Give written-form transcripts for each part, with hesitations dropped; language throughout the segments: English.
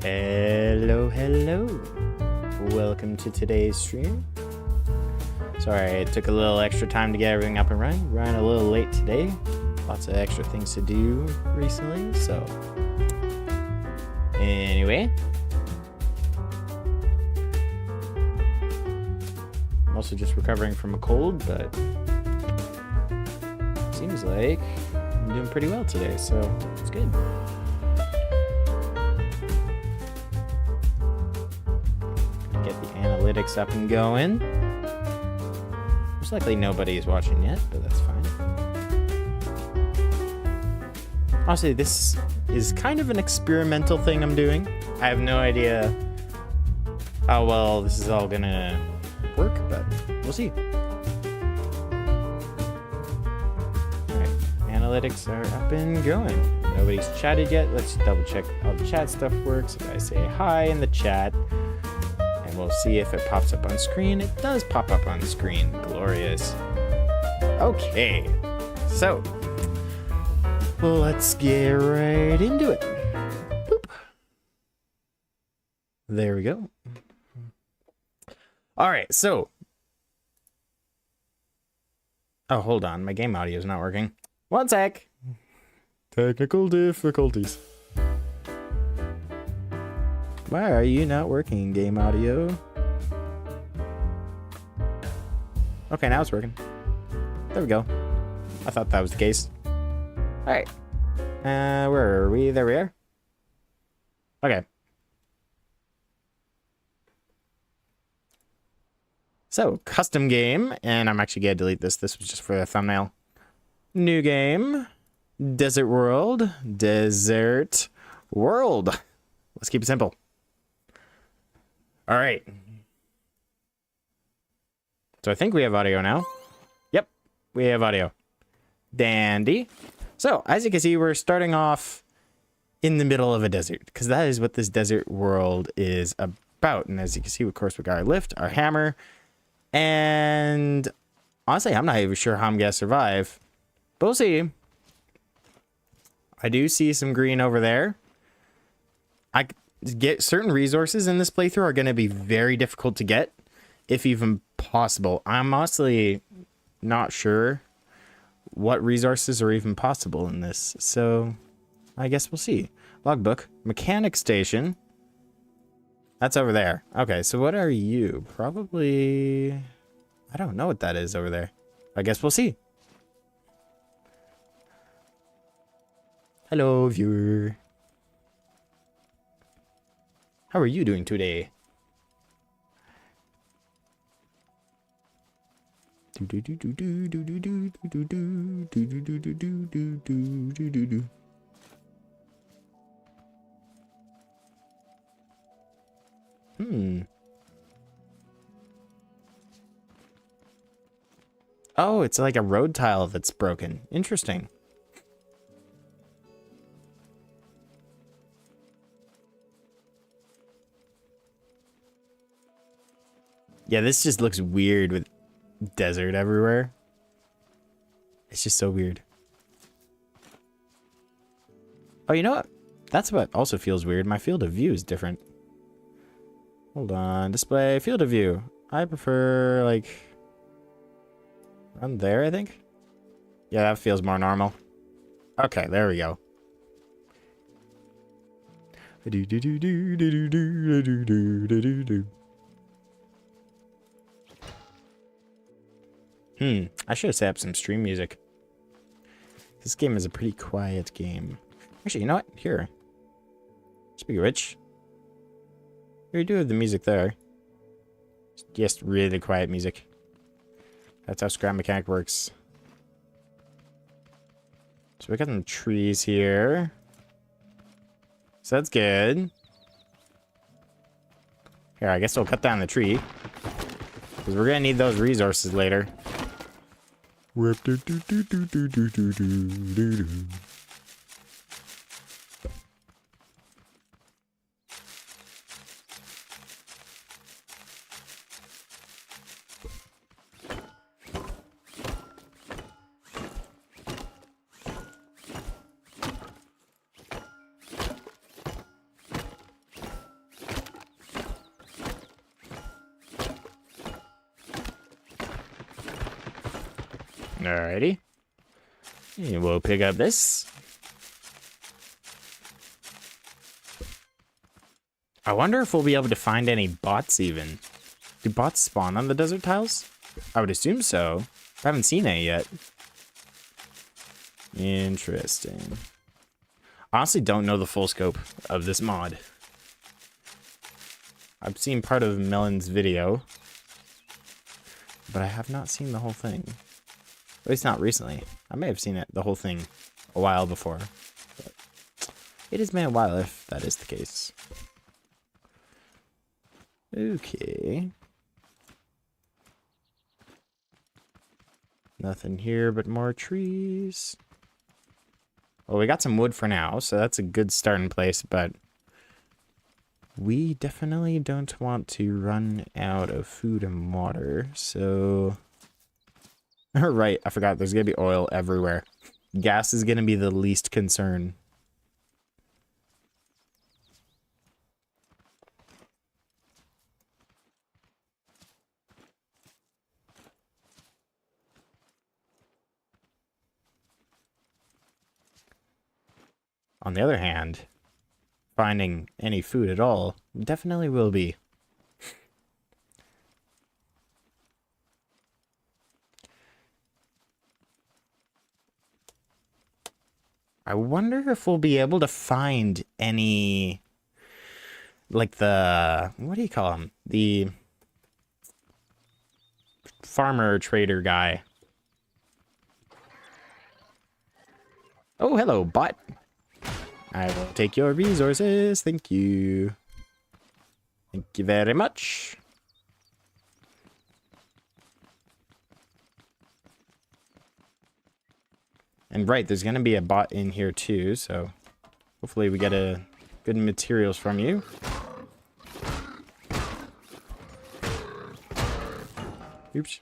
Hello, hello. Welcome to today's stream. Sorry, it took a little extra time to get everything up and running. Running a little late today. Lots of extra things to do recently, so... Anyway. I'm also just recovering from a cold, but... Seems like I'm doing pretty well today, so it's good. Get the analytics up and going. Most likely nobody is watching yet, but that's fine. Honestly, this is kind of an experimental thing I'm doing. I have no idea how well this is all gonna work, but we'll see. Alright, analytics are up and going. Nobody's chatted yet. Let's double check how the chat stuff works. If I say hi in the chat, and we'll see if it pops up on screen. It does pop up on screen. Glorious. Okay, so let's get right into it. Boop. There we go. All right, so. Oh, hold on. My game audio is not working. One sec. Technical difficulties. Why are you not working, game audio? Okay, now it's working. There we go. I thought that was the case. Alright. Where are we? There we are. Okay. So, custom game, and I'm actually gonna delete this. This was just for the thumbnail. New game. Desert World. Desert World. Let's keep it simple. Alright. So I think we have audio now. Yep, we have audio. Dandy. So, as you can see, we're starting off in the middle of a desert, because that is what this desert world is about. And as you can see, of course, we got our lift, our hammer, and honestly, I'm not even sure how I'm going to survive. But we'll see. I do see some green over there. I get certain resources in this playthrough are going to be very difficult to get, if even possible. I'm honestly not sure what resources are even possible in this, so I guess we'll see. Logbook, mechanic station. That's over there. Okay, so what are you? Probably... I don't know what that is over there. I guess we'll see. Hello, viewer. How are you doing today? Oh, it's like a road tile that's broken. Interesting. Yeah, this just looks weird with desert everywhere. It's just so weird. Oh, you know what? That's what also feels weird. My field of view is different. Hold on. Display field of view. I prefer, like... around there, I think? Yeah, that feels more normal. Okay, there we go. I should have set up some stream music. This game is a pretty quiet game. Actually, you know what? Here. Speaking of which, we do have the music there. Just really quiet music. That's how Scrap Mechanic works. So we got some trees here. So that's good. Here, I guess we'll cut down the tree, because we're gonna need those resources later. Alrighty. And we'll pick up this. I wonder if we'll be able to find any bots even. Do bots spawn on the desert tiles? I would assume so. I haven't seen any yet. Interesting. I honestly don't know the full scope of this mod. I've seen part of Melon's video, but I have not seen the whole thing. At least not recently. I may have seen it, the whole thing, a while before. But it has been a while if that is the case. Okay. Nothing here but more trees. Well, we got some wood for now, so that's a good starting place, but we definitely don't want to run out of food and water, so... Right, I forgot, there's gonna be oil everywhere. Gas is gonna be the least concern. On the other hand, finding any food at all definitely will be. I wonder if we'll be able to find any, like the, what do you call him? The farmer trader guy. Oh, hello, bot. I will take your resources. Thank you. Thank you very much. And right, there's going to be a bot in here too, so hopefully we get a good materials from you. Oops.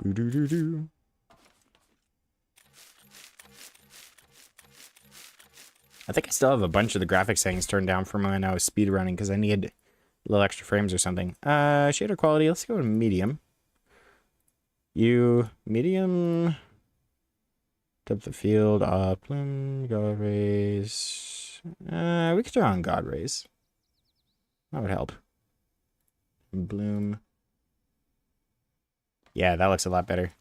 Boo-doo-doo-doo. I think I still have a bunch of the graphics settings turned down from when I was speedrunning because I needed a little extra frames or something. Shader quality, let's go to medium. Medium. Depth of field, bloom, God rays. We could turn on God rays. That would help. Bloom. Yeah, that looks a lot better.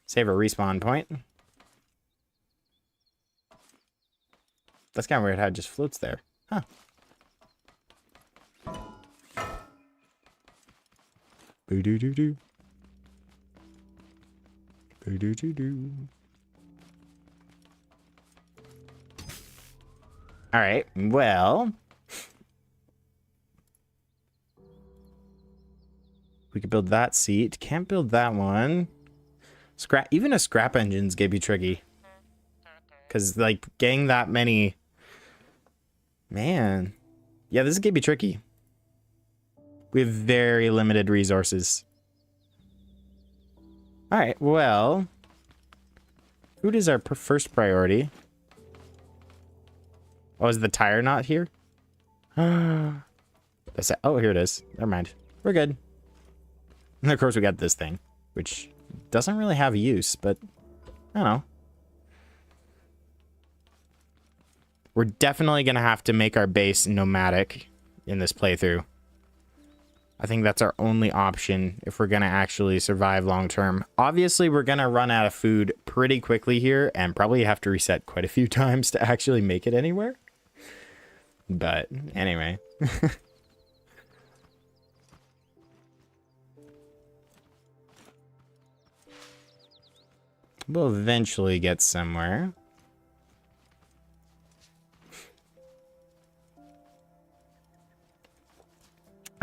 Save a respawn point. That's kind of weird how it just floats there. Huh. Boo-doo-doo-doo. Boo-doo-doo-doo. Alright, well... we could build that seat. Can't build that one. Even a scrap engine's gonna be tricky. Because, like, getting that many... Man. Yeah, this is gonna be tricky. We have very limited resources. Alright, well... food is our first priority. Oh, is the tire not here? Oh, here it is. Never mind. We're good. And of course we got this thing, which doesn't really have use, but I don't know. We're definitely going to have to make our base nomadic in this playthrough. I think that's our only option if we're going to actually survive long term. Obviously, we're going to run out of food pretty quickly here and probably have to reset quite a few times to actually make it anywhere. But anyway. We'll eventually get somewhere.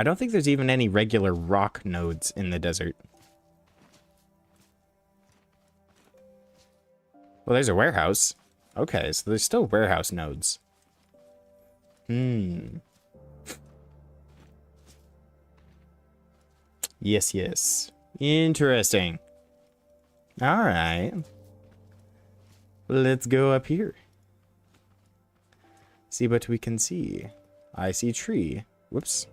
I don't think there's even any regular rock nodes in the desert. Well, there's a warehouse. Okay, so there's still warehouse nodes. Yes, yes. Interesting. All right. Let's go up here. See what we can see. I see tree. Whoops.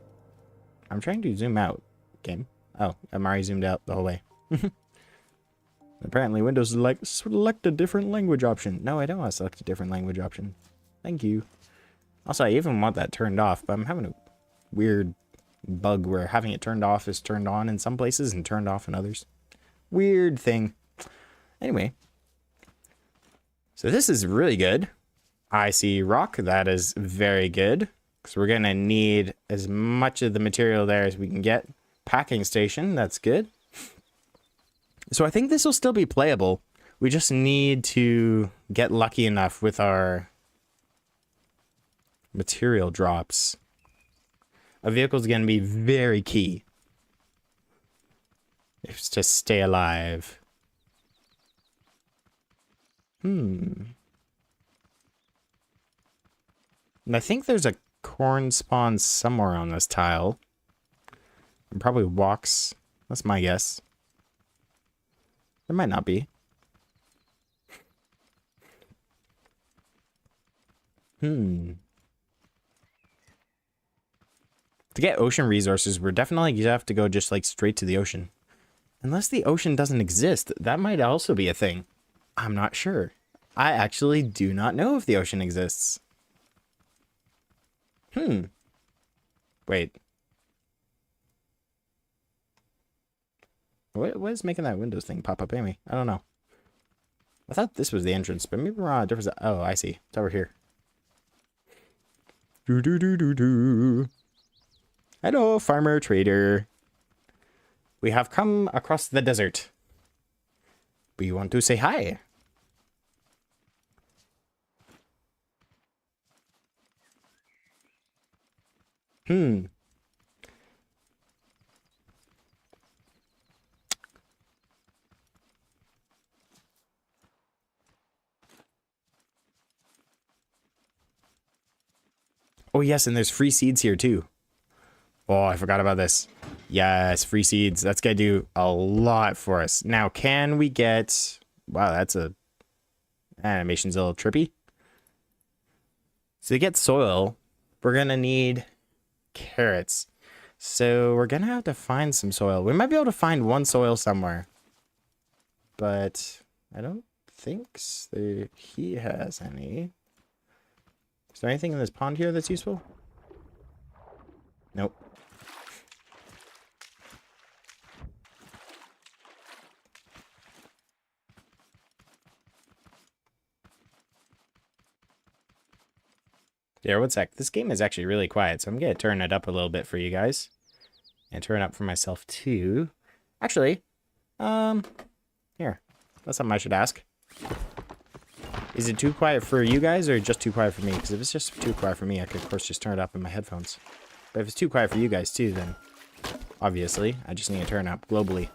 I'm trying to zoom out. Game. Oh, I'm already zoomed out the whole way. Apparently Windows is like, select a different language option. No, I don't want to select a different language option. Thank you. Also, I even want that turned off, but I'm having a weird bug where having it turned off is turned on in some places and turned off in others. Weird thing. Anyway. So this is really good. I see rock. That is very good. Because we're going to need as much of the material there as we can get. Packing station. That's good. So I think this will still be playable. We just need to get lucky enough with our material drops. A vehicle is going to be very key. It's to stay alive. And I think there's a corn spawn somewhere on this tile. It probably walks. That's my guess. There might not be. To get ocean resources, we're definitely gonna have to go just like straight to the ocean. Unless the ocean doesn't exist, that might also be a thing. I'm not sure. I actually do not know if the ocean exists. Wait. What is making that Windows thing pop up anyway? I don't know. I thought this was the entrance, but maybe we're on a different side. Oh, I see. It's over here. Hello, farmer trader. We have come across the desert. We want to say hi. Oh, yes, and there's free seeds here, too. Oh, I forgot about this. Yes, free seeds. That's going to do a lot for us. Now, can we get... Wow, that's a... Animation's a little trippy. So to get soil, we're going to need carrots. So we're going to have to find some soil. We might be able to find one soil somewhere. But I don't think he has any. Is there anything in this pond here that's useful? Nope. Yeah, one sec. This game is actually really quiet, so I'm going to turn it up a little bit for you guys. And turn it up for myself, too. Actually, here. That's something I should ask. Is it too quiet for you guys or just too quiet for me? Because if it's just too quiet for me, I could, of course, just turn it up in my headphones. But if it's too quiet for you guys, too, then obviously, I just need to turn it up globally.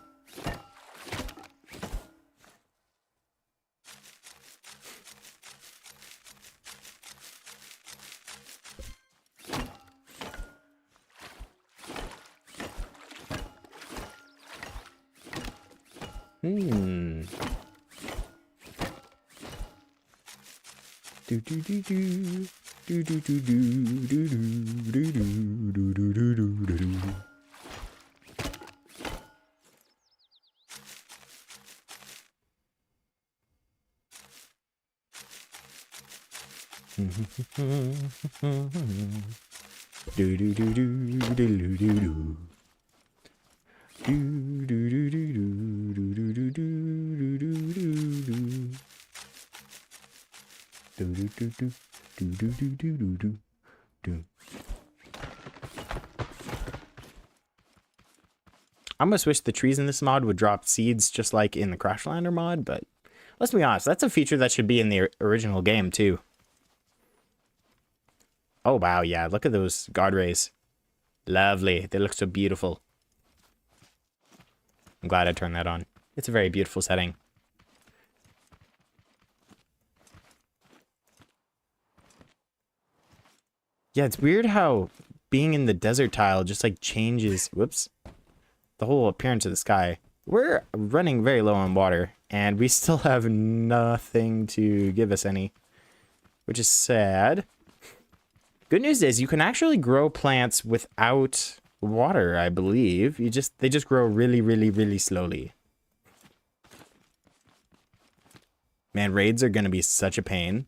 Do do do do do do do do do do do do do do do do. Do do do do do do do do. Do do do do do do do do do do do do. Do do do do do do do do do do do. I almost wish the trees in this mod would drop seeds just like in the Crashlander mod, but let's be honest, that's a feature that should be in the original game too. Oh wow, yeah, look at those guard rays. Lovely, they look so beautiful. I'm glad I turned that on. It's a very beautiful setting. Yeah, it's weird how being in the desert tile just like changes, whoops, the whole appearance of the sky. We're running very low on water and we still have nothing to give us any, which is sad. Good news is you can actually grow plants without water, I believe. They just grow really, really, really slowly. Man, raids are going to be such a pain.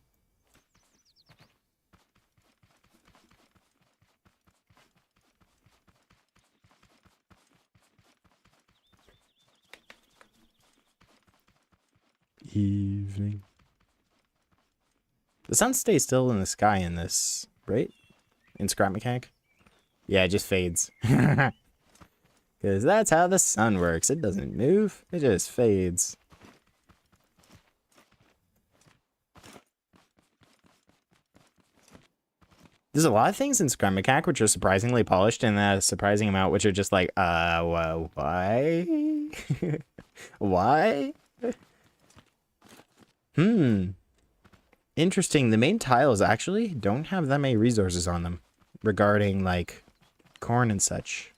Evening. The sun stays still in the sky in this, right? In Scrap Mechanic? Yeah, it just fades. Because that's how the sun works. It doesn't move. It just fades. There's a lot of things in Scrum Mechanic which are surprisingly polished, and a surprising amount which are just like, well, why? Why? Interesting. The main tiles actually don't have that many resources on them regarding, like, corn and such.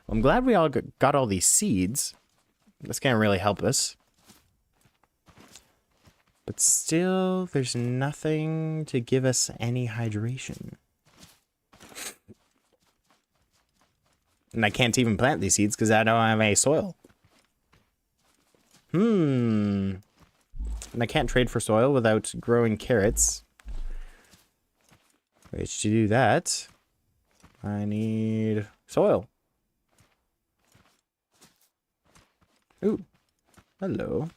I'm glad we all got all these seeds. That's gonna really help us. But still, there's nothing to give us any hydration. And I can't even plant these seeds because I don't have any soil. And I can't trade for soil without growing carrots. Which, to do that, I need soil. Ooh, hello.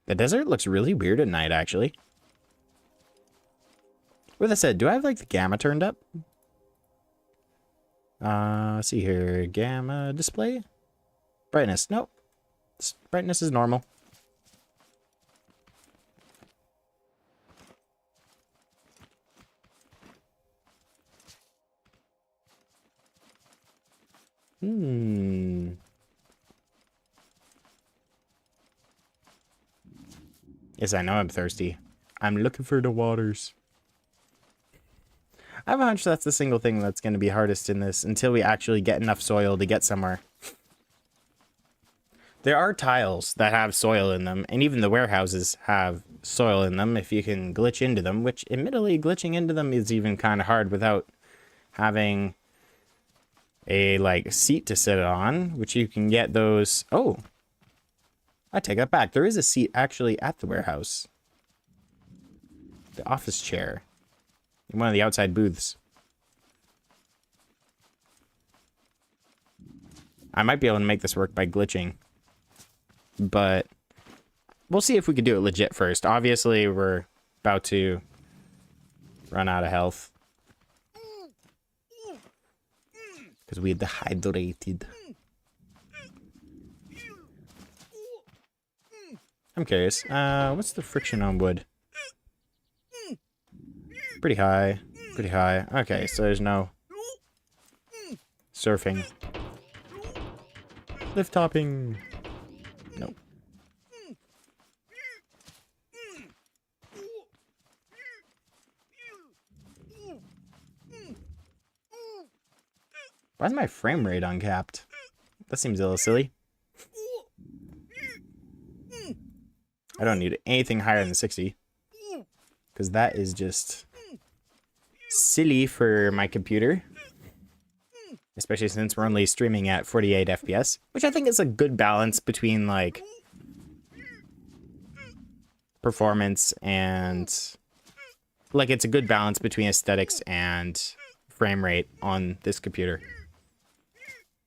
The desert looks really weird at night, actually. With that said, do I have, like, the gamma turned up? Let's see here. Gamma display? Brightness. Nope. Brightness is normal. Yes, I know I'm thirsty. I'm looking for the waters. I have a hunch that's the single thing that's going to be hardest in this until we actually get enough soil to get somewhere. There are tiles that have soil in them, and even the warehouses have soil in them if you can glitch into them, which admittedly glitching into them is even kind of hard without having a, like, seat to sit on, which you can get those. Oh, I take that back. There is a seat actually at the warehouse. The office chair. In one of the outside booths. I might be able to make this work by glitching. But we'll see if we can do it legit first. Obviously, we're about to run out of health. Because we dehydrated. I'm curious. What's the friction on wood? Pretty high. Pretty high. Okay, so there's no surfing. Lift topping. Nope. Why is my frame rate uncapped? That seems a little silly. I don't need anything higher than 60. Because that is just silly for my computer. Especially since we're only streaming at 48 FPS. Which I think is a good balance between, like, performance and... Like, it's a good balance between aesthetics and frame rate on this computer.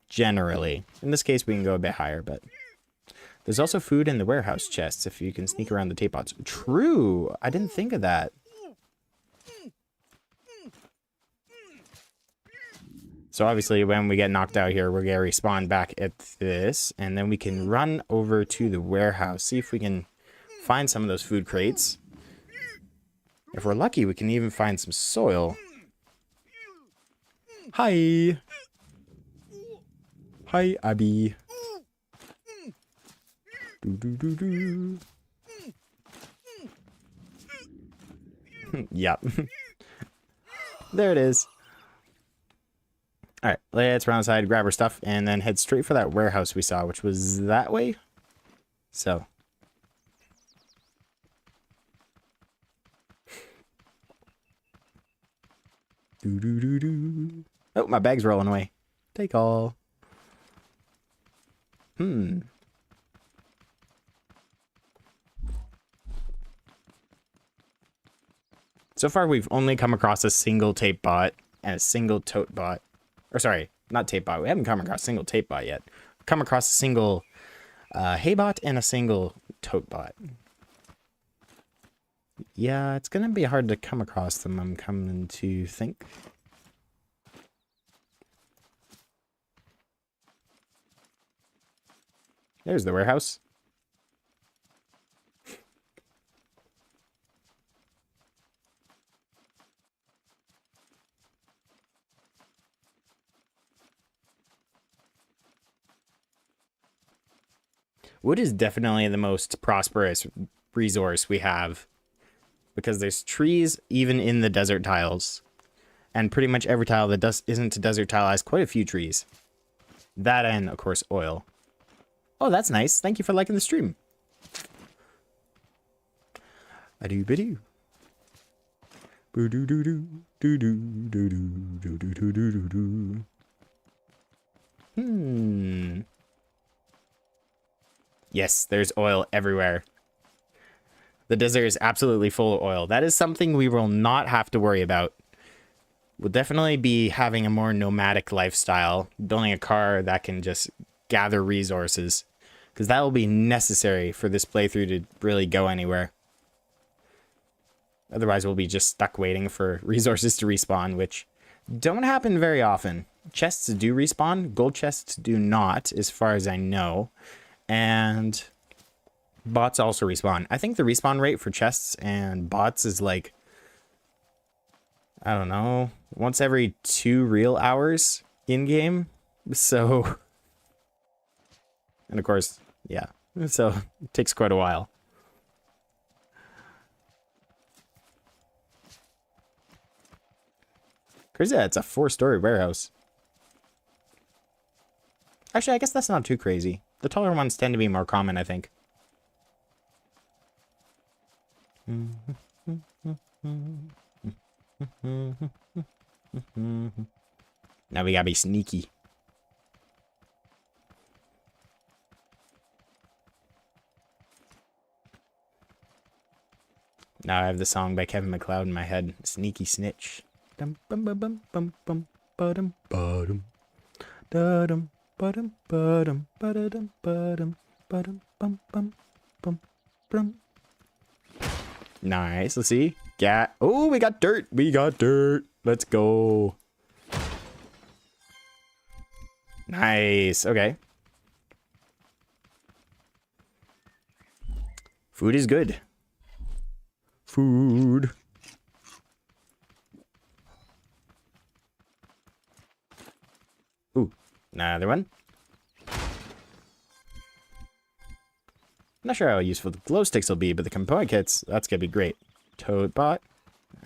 Generally. In this case, we can go a bit higher, but... There's also food in the warehouse chests if you can sneak around the tape pots. True! I didn't think of that. So obviously when we get knocked out here, we're going to respawn back at this. And then we can run over to the warehouse. See if we can find some of those food crates. If we're lucky, we can even find some soil. Hi! Hi, Abby. Yep. There it is. All right, let's run outside, grab our stuff, and then head straight for that warehouse we saw, which was that way. So. Doo-doo-doo-doo. Oh, my bag's rolling away. Take all. So far, we've only come across a single tape bot and a single tote bot. Or sorry, not tape bot. We haven't come across a single tape bot yet. We've come across a single hay bot and a single tote bot. Yeah, it's going to be hard to come across them, I'm coming to think. There's the warehouse. Wood is definitely the most prosperous resource we have, because there's trees even in the desert tiles, and pretty much every tile that isn't a desert tile has quite a few trees. That and, of course, oil. Oh, that's nice. Thank you for liking the stream. A-doo-ba-doo. Boo-doo-doo-doo. Doo-doo-doo-doo-doo-doo-doo-doo-doo. Yes, there's oil everywhere. The desert is absolutely full of oil. That is something we will not have to worry about. We'll definitely be having a more nomadic lifestyle, building a car that can just gather resources, because that will be necessary for this playthrough to really go anywhere. Otherwise, we'll be just stuck waiting for resources to respawn, which don't happen very often. Chests do respawn. Gold chests do not, as far as I know. And bots also respawn. I think the respawn rate for chests and bots is like, I don't know, once every 2 real hours in-game. So, and of course, yeah. So, it takes quite a while. Crazy, it's a 4-story warehouse. Actually, I guess that's not too crazy. The taller ones tend to be more common, I think. Now we gotta be sneaky. Now I have the song by Kevin MacLeod in my head. Sneaky Snitch. Dum bum bum bum bum bum ba-dum ba-dum. Da-dum ba-dum ba-dum ba-da-dum ba-dum ba-dum bum bum bum bum. Nice. Let's see. Oh, we got dirt. We got dirt. Let's go. Nice. Okay. Food is good. Food. Ooh, another one. I'm not sure how useful the glow sticks will be, but the component kits, that's gonna be great. Toad bot.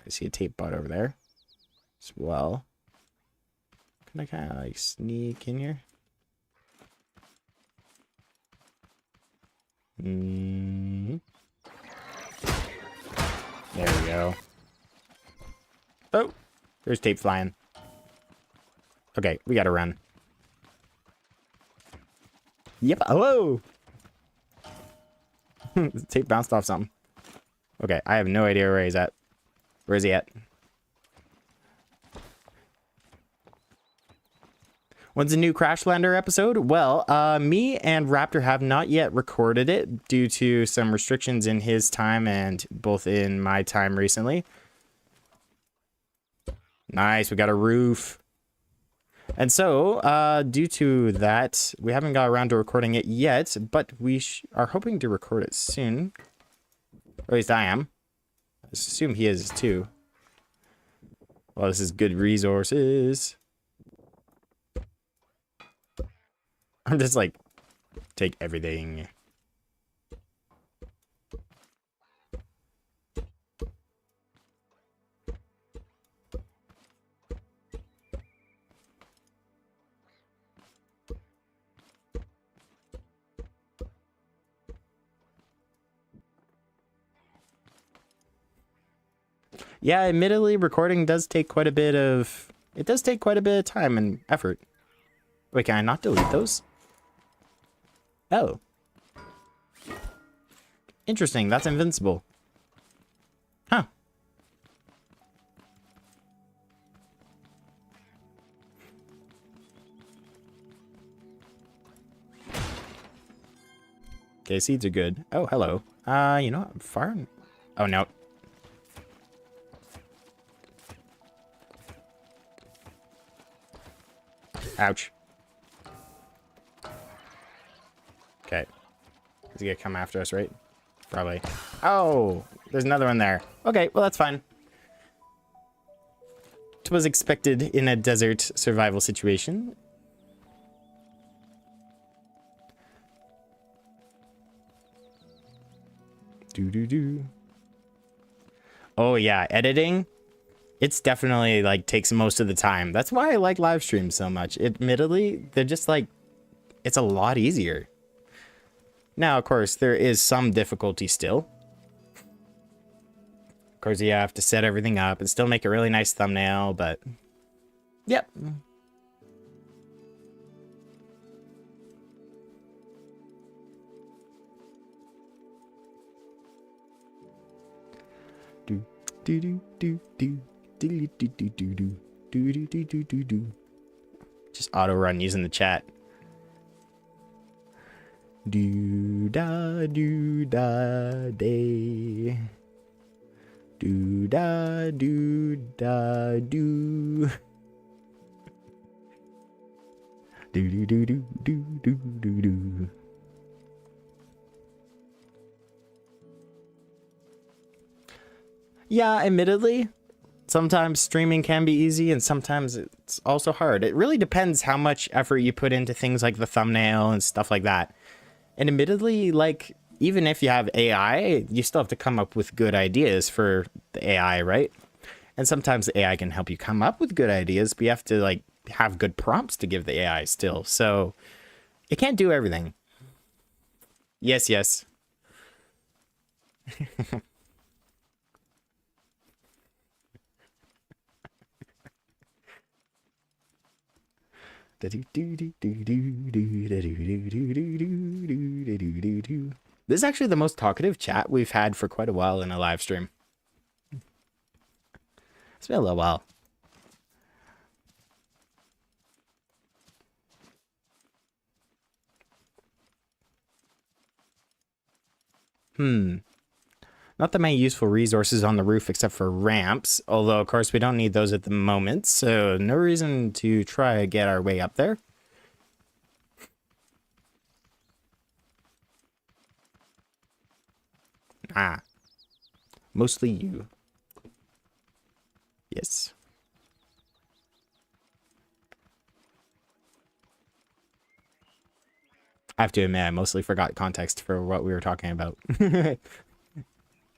I see a tape bot over there as well. Can I kind of like sneak in here? There we go. Oh, there's tape flying. Okay, we gotta run. Yep. Hello. The tape bounced off something. Okay, I have no idea where he's at. Where is he at? When's a new Crashlander episode? Well, me and Raptor have not yet recorded it due to some restrictions in his time and both in my time recently. Nice, we got a roof. And so, due to that, we haven't got around to recording it yet, but we are hoping to record it soon. Or at least I am. I assume he is too. Well, this is good resources. I'm just like, take everything. Yeah, admittedly, recording does take quite a bit of... It does take quite a bit of time and effort. Wait, can I not delete those? Oh. Interesting, that's invincible. Huh. Okay, seeds are good. Oh, hello. You know what? I'm far... Oh, no. Ouch. Okay. He's gonna come after us, right? Probably. Oh! There's another one there. Okay, well, that's fine. It was expected in a desert survival situation. Do. Oh, yeah. Editing. It's definitely, like, takes most of the time. That's why I like live streams so much. Admittedly, they're just, like, it's a lot easier. Now, of course, there is some difficulty still. Of course, you have to set everything up and still make a really nice thumbnail, but... Yep. Just auto run using the chat. Do da day. Do da do. Do. Yeah, admittedly, sometimes streaming can be easy and sometimes it's also hard. It really depends how much effort you put into things like the thumbnail and stuff like that. And admittedly, like, even if you have AI, you still have to come up with good ideas for the AI, right? And sometimes the AI can help you come up with good ideas, but you have to, like, have good prompts to give the AI still. So it can't do everything. Yes, yes. This is actually the most talkative chat we've had for quite a while in a live stream. It's been a little while. Not that many useful resources on the roof except for ramps, although of course we don't need those at the moment, so no reason to try to get our way up there. Ah. Mostly you. Yes. I have to admit, I mostly forgot context for what we were talking about.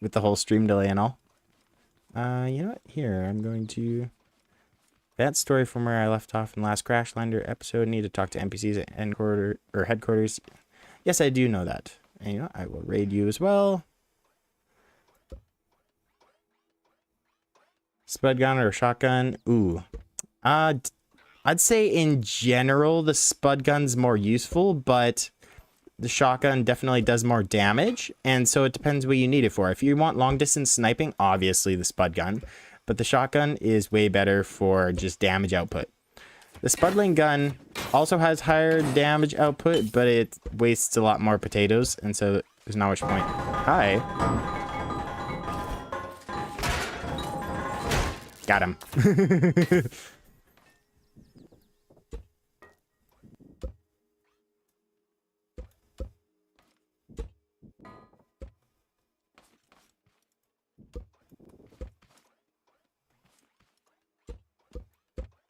With the whole stream delay and all. You know what? Here, I'm going to... That story from where I left off in last Crashlander episode. Need to talk to NPCs at headquarters. Yes, I do know that. And you know, I will raid you as well. Spud gun or shotgun? Ooh. I'd say in general the spud gun's more useful, but the shotgun definitely does more damage, and so it depends what you need it for. If you want long distance sniping, obviously the spud gun, but the shotgun is way better for just damage output. The spudling gun also has higher damage output, but it wastes a lot more potatoes, and so there's not much point. Hi. Got him.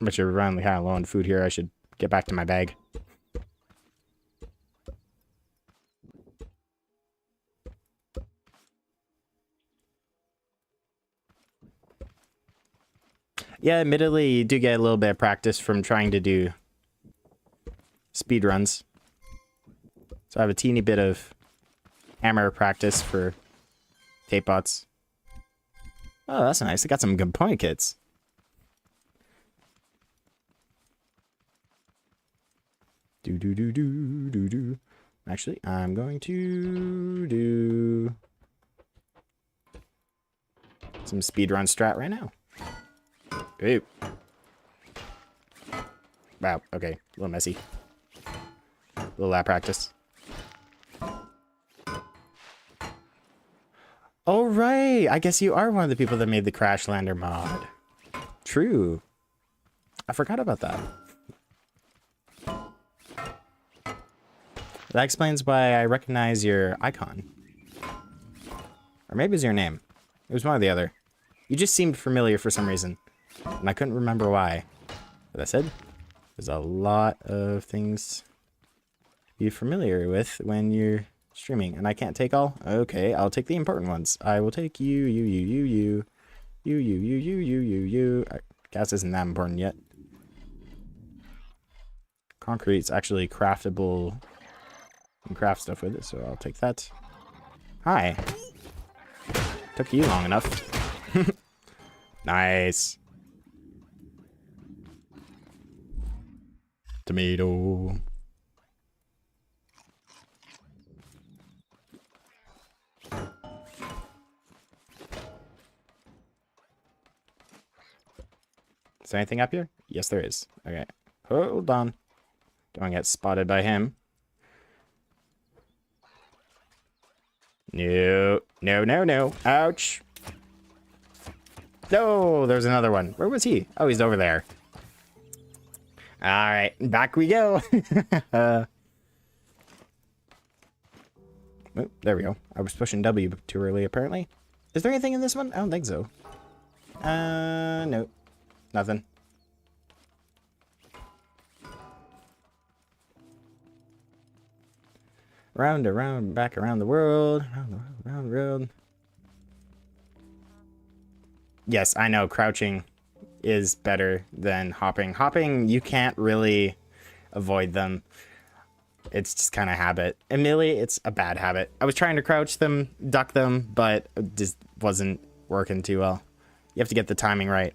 But you're running kind of low on food here. I should get back to my bag. Yeah, admittedly, you do get a little bit of practice from trying to do speed runs. So I have a teeny bit of hammer practice for tape bots. Oh, that's nice. They got some good point kits. Do. Actually, I'm going to do some speedrun strat right now. Ooh. Wow, okay. A little messy. A little lap practice. Oh, right. I guess you are one of the people that made the Crash Lander mod. True. I forgot about that. That explains why I recognize your icon. Or maybe it's your name. It was one or the other. You just seemed familiar for some reason. And I couldn't remember why. But that said, there's a lot of things to be familiar with when you're streaming. And I can't take all? Okay, I'll take the important ones. I will take you. Gas isn't that important yet. Concrete's actually craftable. You can craft stuff with it, so I'll take that. Hi. Took you long enough. Nice. Tomato. Is there anything up here? Yes, there is. Okay. Hold on. Don't get spotted by him. No. No. Ouch. No, there's another one. Where was he? Oh, he's over there. All right, back we go. Oh, there we go. I was pushing W too early, apparently. Is there anything in this one? I don't think so. No. Nothing. Round, around, back around the world. Round the world. Yes, I know crouching is better than hopping. Hopping, you can't really avoid them. It's just kind of habit. Admittedly, it's a bad habit. I was trying to crouch them, duck them, but it just wasn't working too well. You have to get the timing right.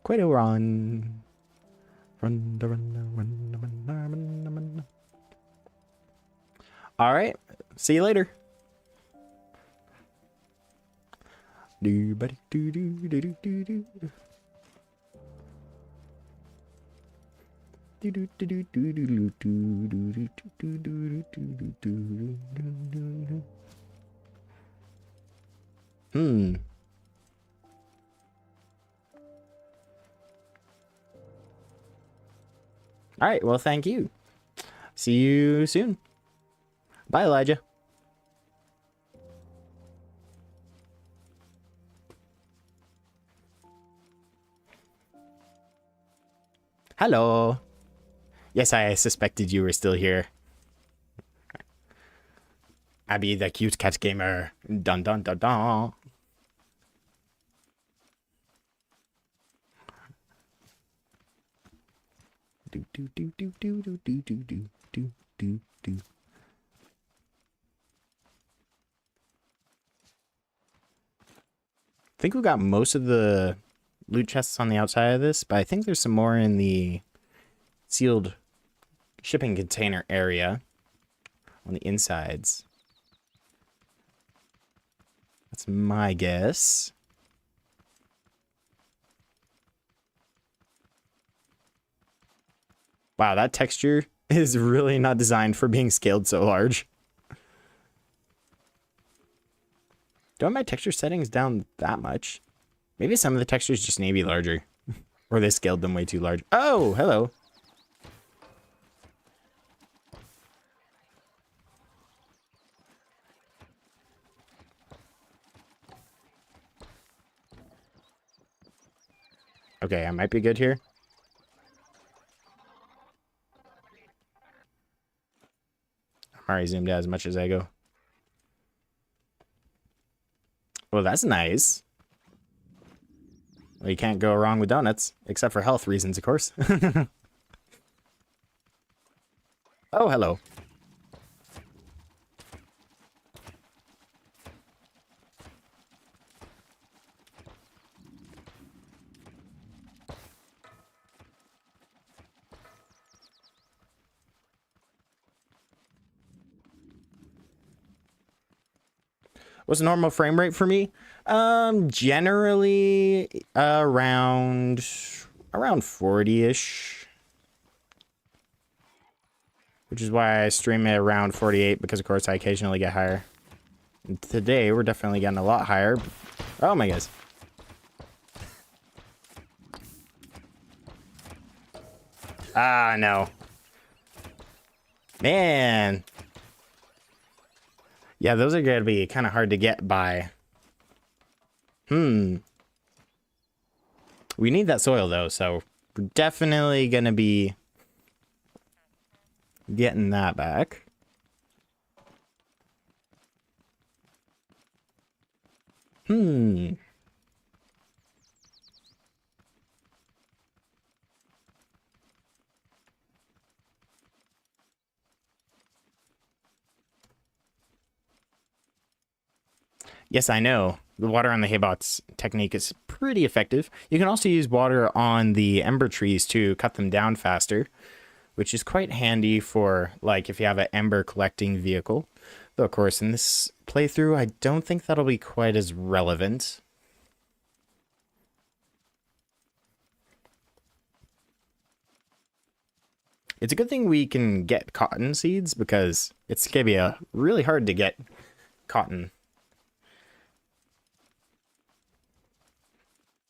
Quite a run. Run. All right. See you later. All right, well, thank you. See you soon. Bye, Elijah. Hello. Yes, I suspected you were still here. Abby, the cute cat gamer. Dun dun dun dun. Do. I think we got most of the loot chests on the outside of this, but I think there's some more in the sealed shipping container area on the insides. That's my guess. Wow, that texture is really not designed for being scaled so large. Don't my texture settings down that much? Maybe some of the textures just need to be larger. Or they scaled them way too large. Oh, hello. Okay, I might be good here. I'm already zoomed out as much as I go. Well, that's nice. Well, you can't go wrong with donuts, except for health reasons, of course. Oh, hello. What's the normal frame rate for me? Generally around 40-ish. Which is why I stream it around 48, because of course I occasionally get higher. And today we're definitely getting a lot higher. Oh my gosh. Ah, no. Man. Yeah, those are going to be kind of hard to get by. We need that soil, though, so we're definitely going to be getting that back. Yes, I know. The water on the haybots technique is pretty effective. You can also use water on the ember trees to cut them down faster, which is quite handy for, like, if you have an ember collecting vehicle. Though, of course, in this playthrough, I don't think that'll be quite as relevant. It's a good thing we can get cotton seeds, because it's going to be really hard to get cotton.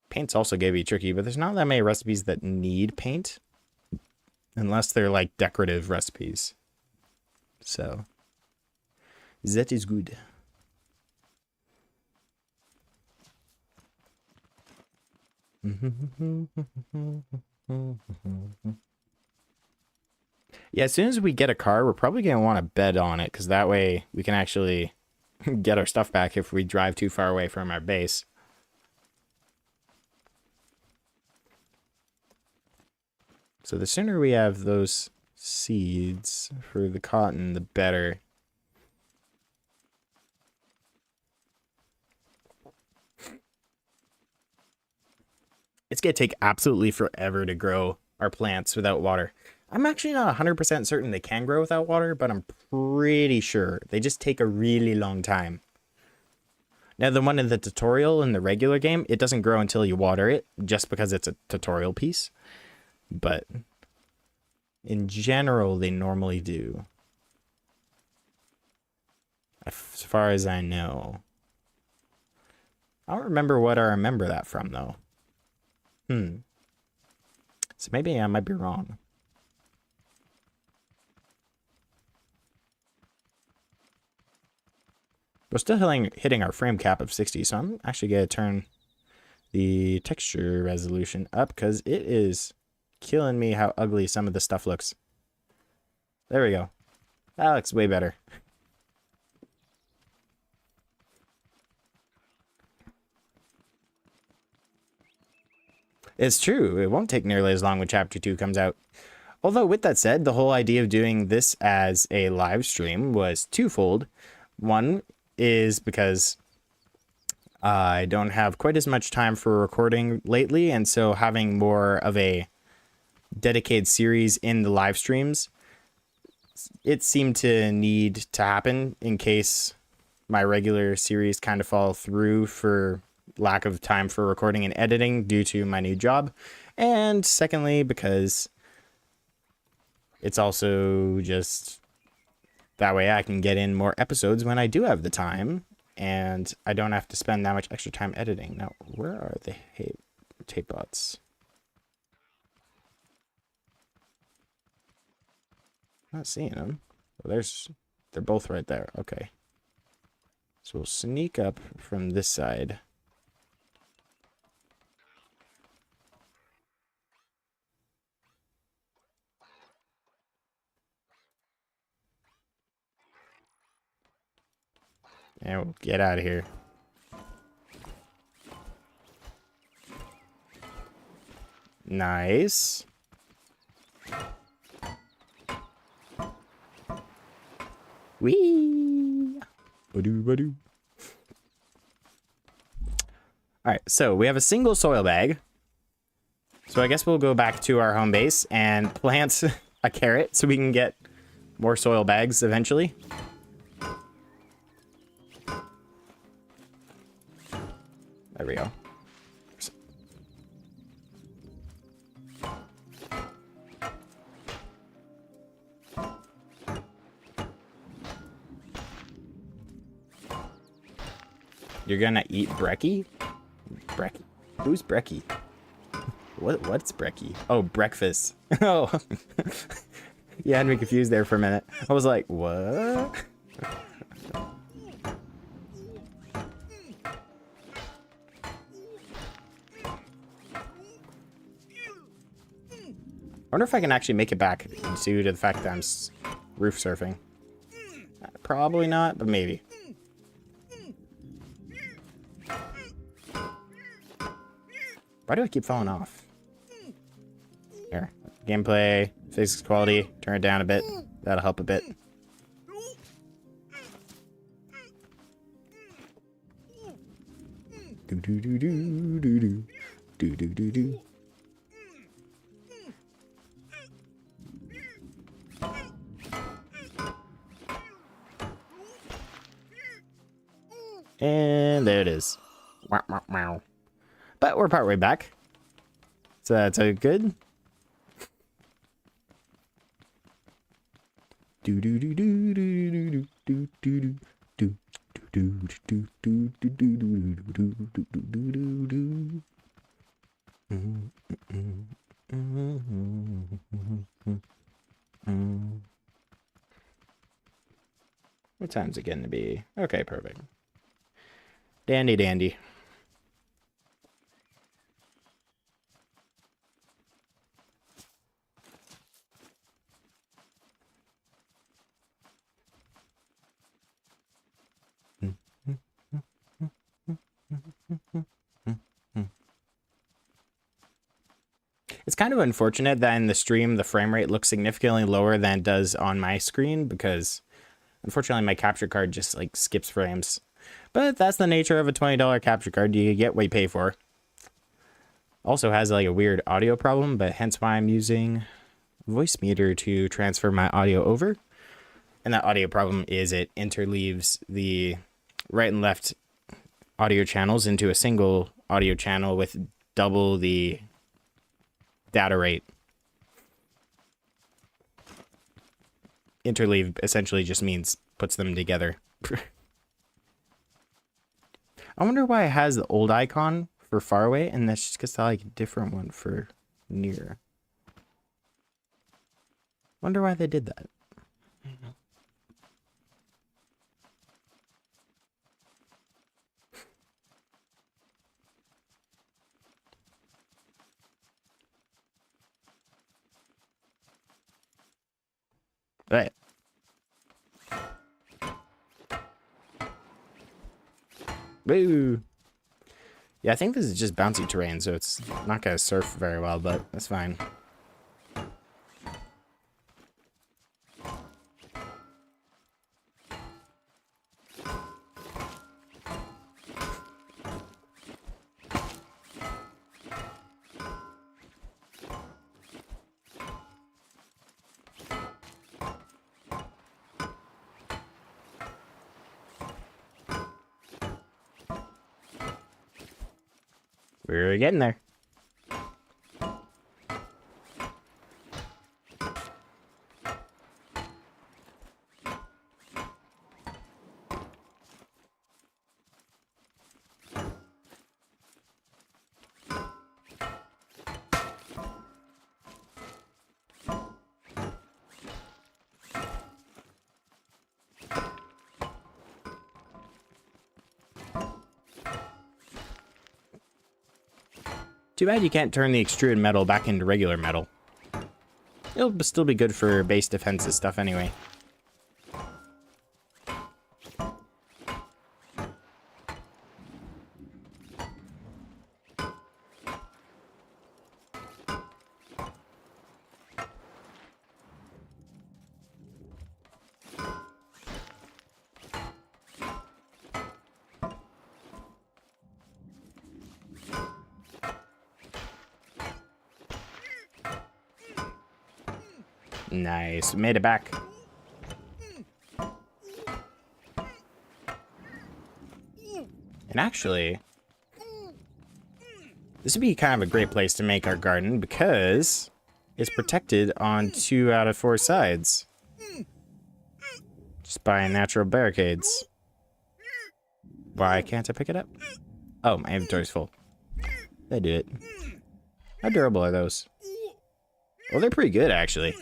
Paint's also going to be tricky, but there's not that many recipes that need paint. Unless they're like decorative recipes. So that is good. Yeah, as soon as we get a car, we're probably going to want to bet on it, because that way we can actually get our stuff back if we drive too far away from our base. So the sooner we have those seeds for the cotton, the better. It's going to take absolutely forever to grow our plants without water. I'm actually not 100% certain they can grow without water, but I'm pretty sure they just take a really long time. Now, the one in the tutorial in the regular game, it doesn't grow until you water it, just because it's a tutorial piece. But in general, they normally do. As far as I know. I don't remember what I remember that from, though. So maybe I might be wrong. We're still hitting our frame cap of 60, so I'm actually going to turn the texture resolution up, because it is killing me how ugly some of the stuff looks. There we go. That looks way better. It's true. It won't take nearly as long when Chapter 2 comes out. Although, with that said, the whole idea of doing this as a live stream was twofold. One is because I don't have quite as much time for recording lately, and so having more of a dedicated series in the live streams, it seemed to need to happen in case my regular series kind of fall through for lack of time for recording and editing due to my new job. And secondly, because it's also just that way I can get in more episodes when I do have the time, and I don't have to spend that much extra time editing. Now, where are the tape bots? Not seeing them. Well, they're both right there. Okay. So we'll sneak up from this side. And we'll get out of here. Nice. Whee! Badoo, badoo. Alright, so we have a single soil bag. So I guess we'll go back to our home base and plant a carrot so we can get more soil bags eventually. There we go. You're gonna eat brekkie? Brekkie? Who's brekkie? What's brekkie? Oh, breakfast. Oh. You had me confused there for a minute. I was like, what? I wonder if I can actually make it back due to the fact that I'm roof surfing. Probably not, but maybe. Why do I keep falling off? Here. Gameplay, physics quality, turn it down a bit. That'll help a bit. Do do do do do do do do do do. And there it is. Wow, wow, wow. But we're partway back. So that's good. Do do do do do do do do do do do do do do. What time's it going to be? Okay, perfect. Dandy dandy. It's kind of unfortunate that in the stream the frame rate looks significantly lower than it does on my screen because unfortunately my capture card just like skips frames. But that's the nature of a $20 capture card. You get what you pay for. Also has like a weird audio problem, but hence why I'm using Voicemeeter to transfer my audio over. And that audio problem is it interleaves the right and left audio channels into a single audio channel with double the data rate. Interleave essentially just means puts them together. I wonder why it has the old icon for far away, and that's just because I like a different one for near. Wonder why they did that. Right. Woo! Yeah, I think this is just bouncy terrain, so it's not gonna surf very well, but that's fine. We're getting there. Too bad you can't turn the extruded metal back into regular metal. It'll still be good for base defenses stuff anyway. Nice. Made it back. And actually, this would be kind of a great place to make our garden because it's protected on 2 out of 4 sides. Just by natural barricades. Why can't I pick it up? Oh, my inventory's full. They do it. How durable are those? Well, they're pretty good, actually.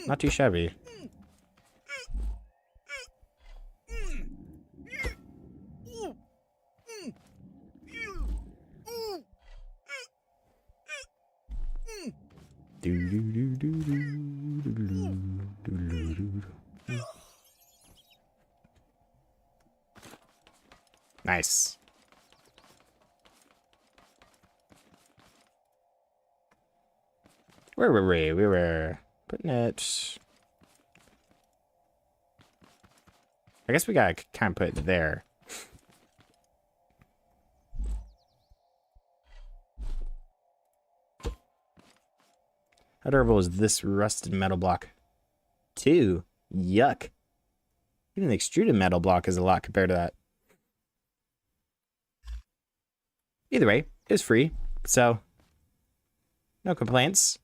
Not too shabby. Nice. Where were we? We were putting it... I guess we gotta kind of put it there. How durable is this rusted metal block? 2. Yuck. Even the extruded metal block is a lot compared to that. Either way, it was free, so no complaints.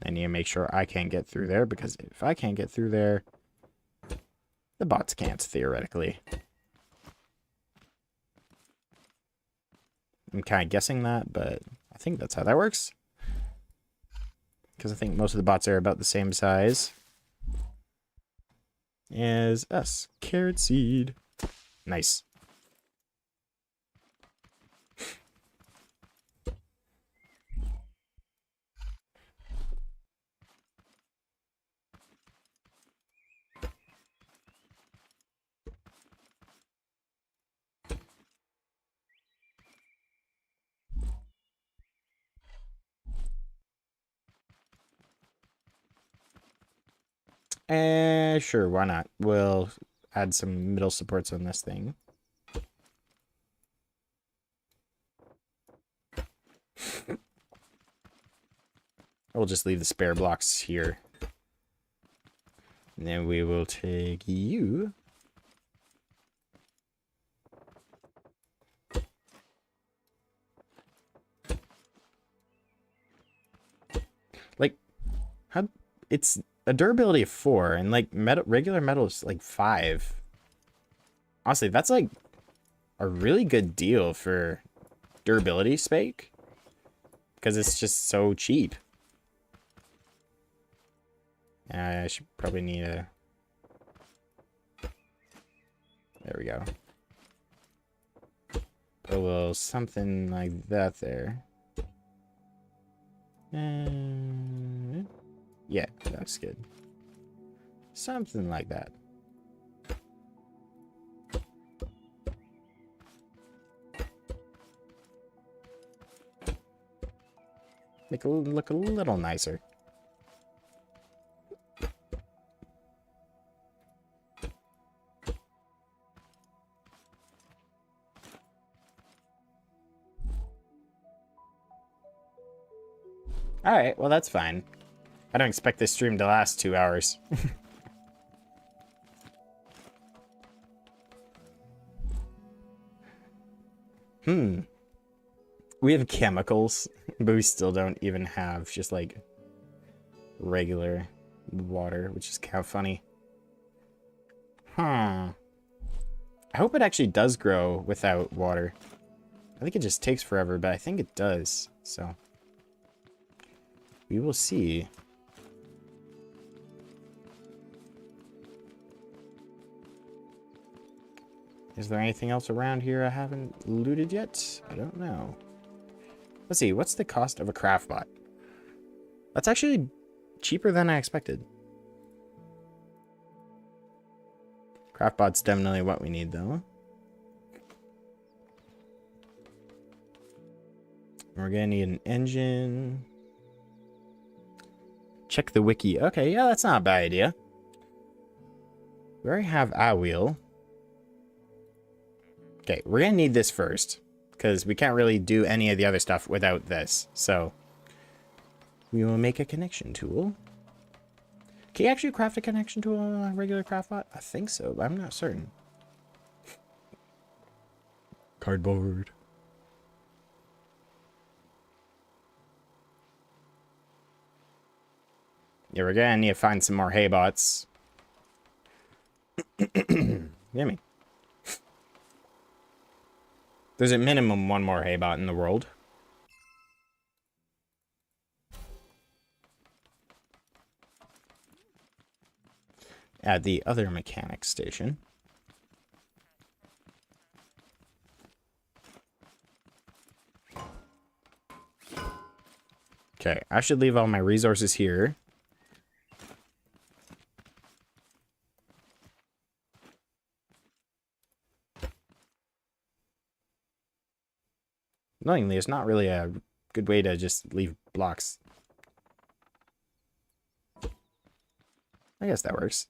I need to make sure I can't get through there, because if I can't get through there, the bots can't, theoretically. I'm kind of guessing that, but I think that's how that works. Because I think most of the bots are about the same size as us. Carrot seed. Nice. Sure, why not? We'll add some middle supports on this thing. We'll just leave the spare blocks here. And then we will take you. Like, how... It's a durability of 4, and like regular metal is like 5. Honestly, that's like a really good deal for durability spec, because it's just so cheap. I should probably need a... There we go. Put a little something like that there. Yeah, that's good. Something like that. Make it look a little nicer. Alright, well that's fine. I don't expect this stream to last 2 hours. We have chemicals, but we still don't even have just like regular water, which is kind of funny. Huh. I hope it actually does grow without water. I think it just takes forever, but I think it does, so we will see. Is there anything else around here I haven't looted yet? I don't know. Let's see, what's the cost of a craft bot? That's actually cheaper than I expected. Craftbot's definitely what we need, though. We're gonna need an engine. Check the wiki. Okay, yeah, that's not a bad idea. We already have a wheel. Okay, we're gonna need this first, because we can't really do any of the other stuff without this. So we will make a connection tool. Can you actually craft a connection tool on a regular craftbot? I think so, but I'm not certain. Cardboard. Yeah, we're gonna need to find some more hay bots. Yummy. There's at minimum one more hay bot in the world. At the other mechanic station. Okay, I should leave all my resources here. Annoyingly, it's not really a good way to just leave blocks. I guess that works.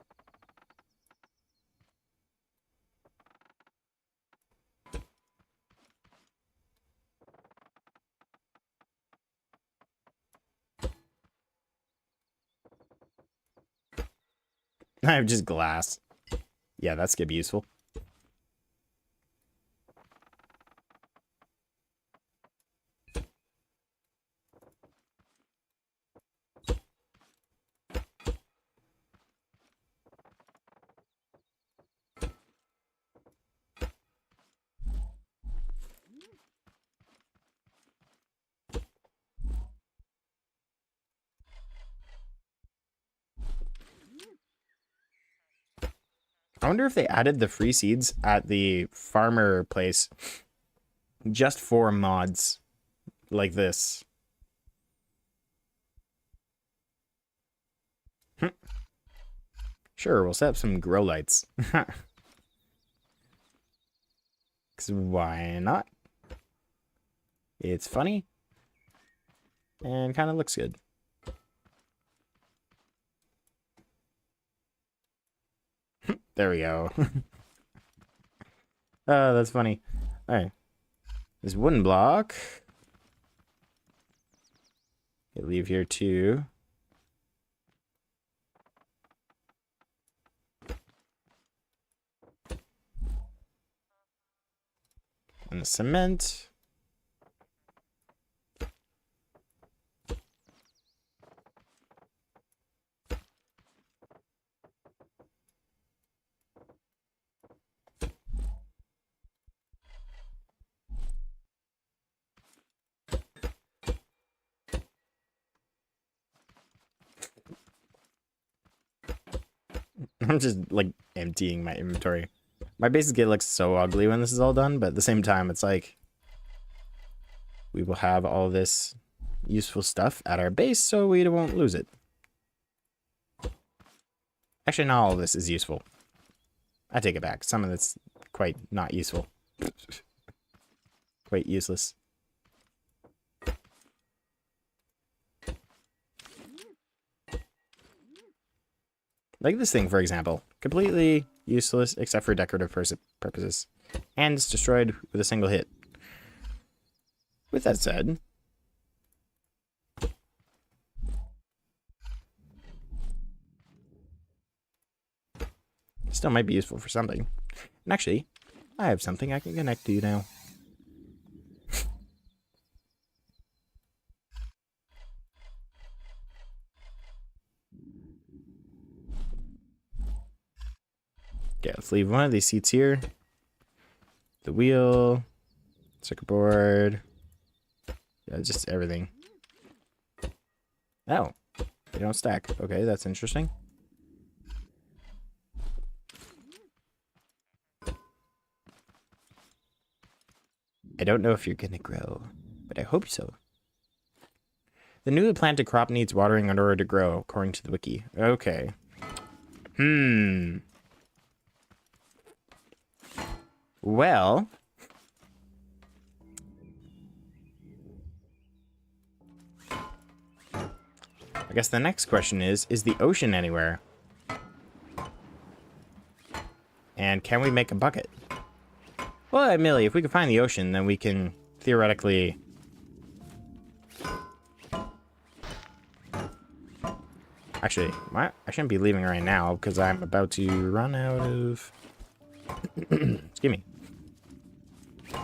I have just glass. Yeah, that's gonna be useful. I wonder if they added the free seeds at the farmer place just for mods like this. Sure, we'll set up some grow lights. Because why not? It's funny. And kind of looks good. There we go. Oh, that's funny. Alright. This wooden block. You leave here too. And the cement. I'm just like emptying my inventory. My base gate looks so ugly when this is all done, but at the same time, it's like we will have all this useful stuff at our base, so we won't lose it. Actually, not all of this is useful. I take it back. Some of it's quite not useful. Quite useless. Like this thing, for example. Completely useless except for decorative purposes. And it's destroyed with a single hit. With that said... still might be useful for something. And actually, I have something I can connect to now. Okay, let's leave one of these seats here. The wheel, circuit board, yeah, just everything. Oh, they don't stack. Okay, that's interesting. I don't know if you're gonna grow, but I hope so. The newly planted crop needs watering in order to grow, according to the wiki. Okay. Well, I guess the next question is the ocean anywhere? And can we make a bucket? Well, Millie, if we can find the ocean, then we can theoretically... Actually, I shouldn't be leaving right now, because I'm about to run out of... Excuse me.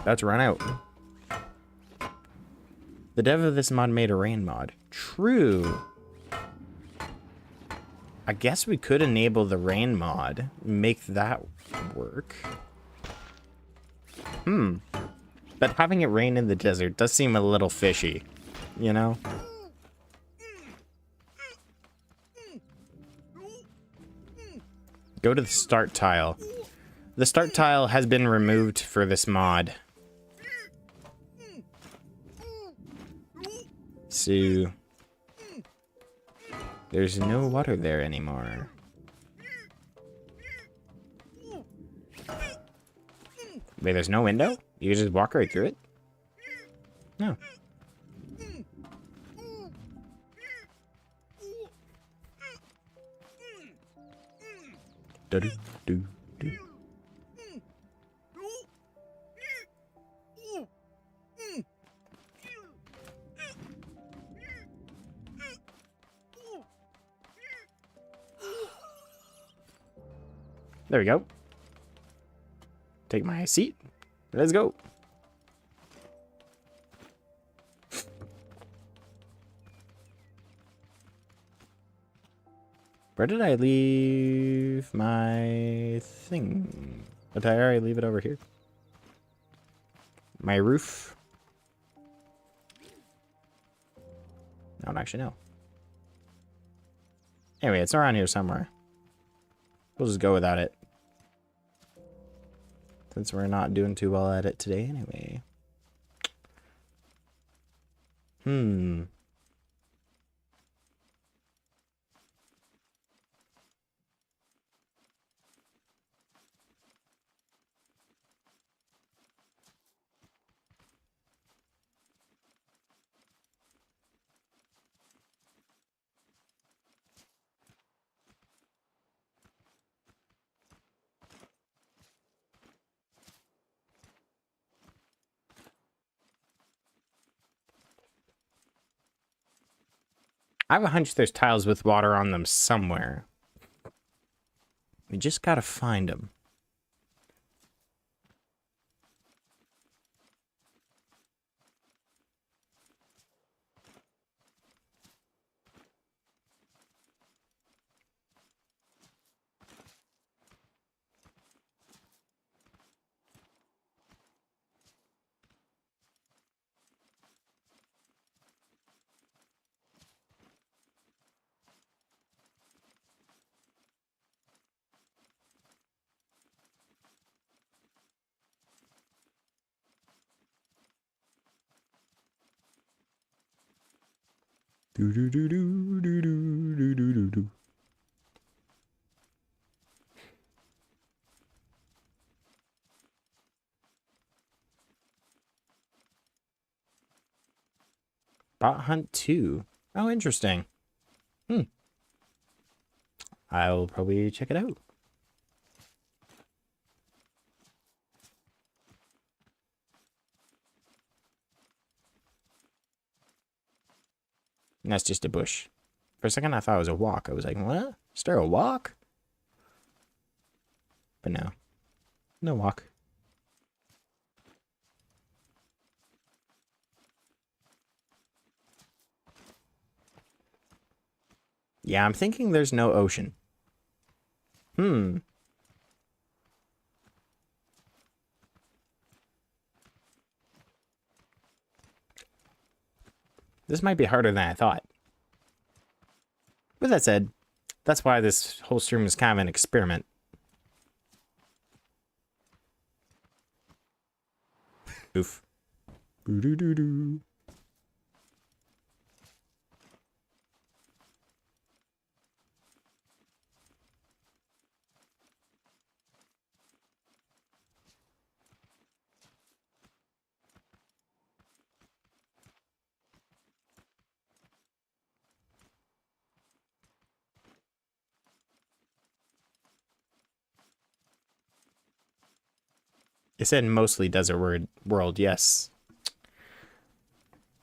About to run out. The dev of this mod made a rain mod. True. I guess we could enable the rain mod. Make that work. But having it rain in the desert does seem a little fishy. You know? Go to the start tile. The start tile has been removed for this mod. So... there's no water there anymore. Wait, there's no window? You can just walk right through it? No. Do-do-do-do. There we go. Take my seat. Let's go. Where did I leave my thing? Did I already leave it over here? My roof? No, actually, no. Anyway, it's around here somewhere. We'll just go without it. Since we're not doing too well at it today anyway. I have a hunch there's tiles with water on them somewhere. We just gotta find them. Do do do do do do do do do do. Bot Hunt 2. Oh, interesting. I'll probably check it out. And that's just a bush. For a second, I thought it was a walk. I was like, what? Is there a walk? But no. No walk. Yeah, I'm thinking there's no ocean. This might be harder than I thought. With that said, that's why this whole stream is kind of an experiment. Oof. Boo-doo-doo-doo. It said mostly desert world, yes.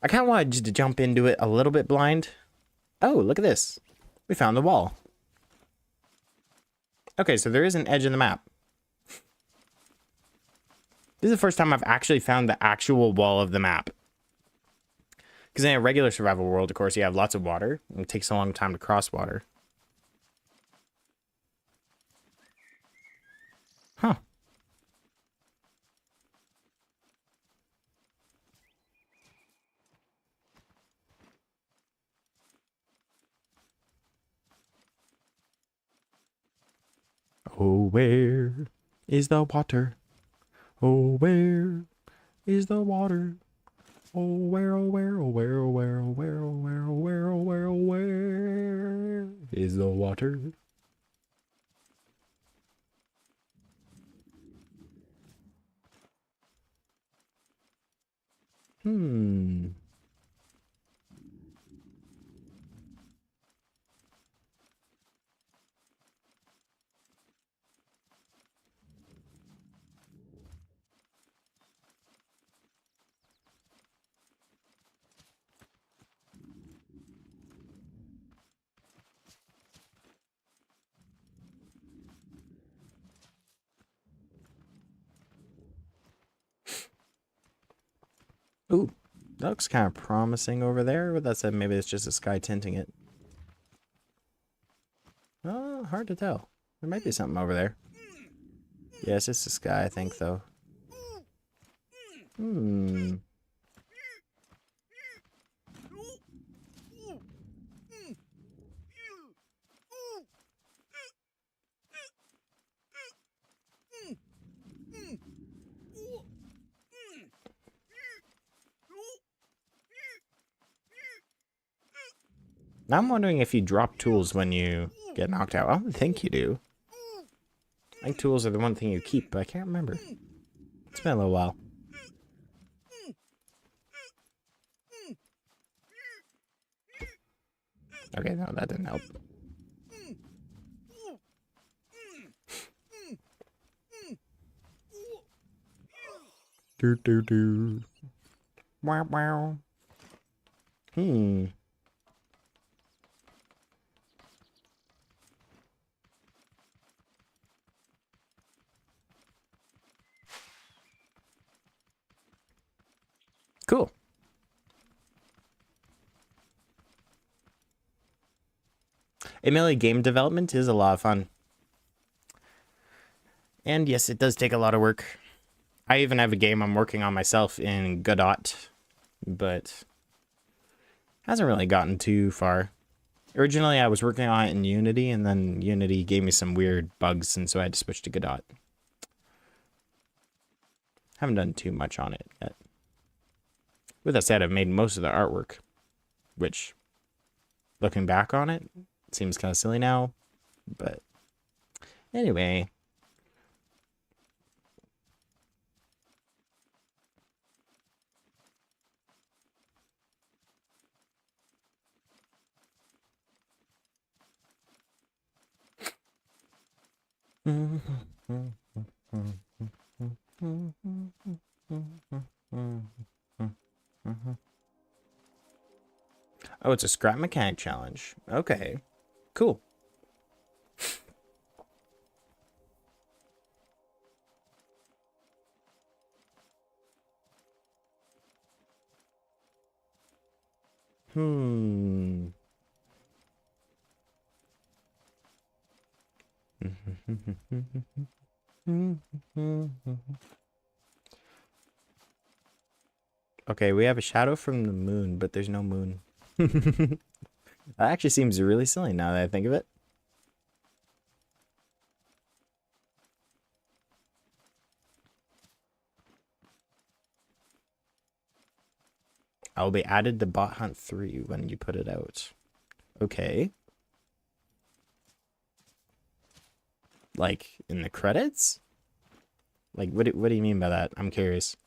I kind of wanted to jump into it a little bit blind. Oh, look at this. We found the wall. Okay, so there is an edge in the map. This is the first time I've actually found the actual wall of the map. Because in a regular survival world, of course, you have lots of water. And it takes a long time to cross water. Huh. Oh, where is the water? Oh, where is the water? Oh, where, oh, where, oh, where, oh, where, oh, where, oh, where, oh, where, oh, where, oh, where is the water? Hmm. Ooh, that looks kind of promising over there. With that said, maybe it's just a sky tinting it. Oh, hard to tell. There might be something over there. Yes, it's the sky, I think, though. Hmm. Now I'm wondering if you drop tools when you get knocked out. I don't think you do. I think tools are the one thing you keep, but I can't remember. It's been a little while. Okay, no, that didn't help. Do do do. Wow wow. Hmm. Cool. Admittedly, game development is a lot of fun. And yes, it does take a lot of work. I even have a game I'm working on myself in Godot, but hasn't really gotten too far. Originally, I was working on it in Unity, and then Unity gave me some weird bugs, and so I had to switch to Godot. Haven't done too much on it yet. With that said, I've made most of the artwork, which, looking back on it, seems kind of silly now, but anyway. Oh, it's a scrap mechanic challenge. Okay, cool. Hmm. Okay, we have a shadow from the moon, but there's no moon. That actually seems really silly now that I think of it. I'll be added to Bot Hunt 3 when you put it out. Okay. Like, in the credits? Like, what do you mean by that? I'm curious.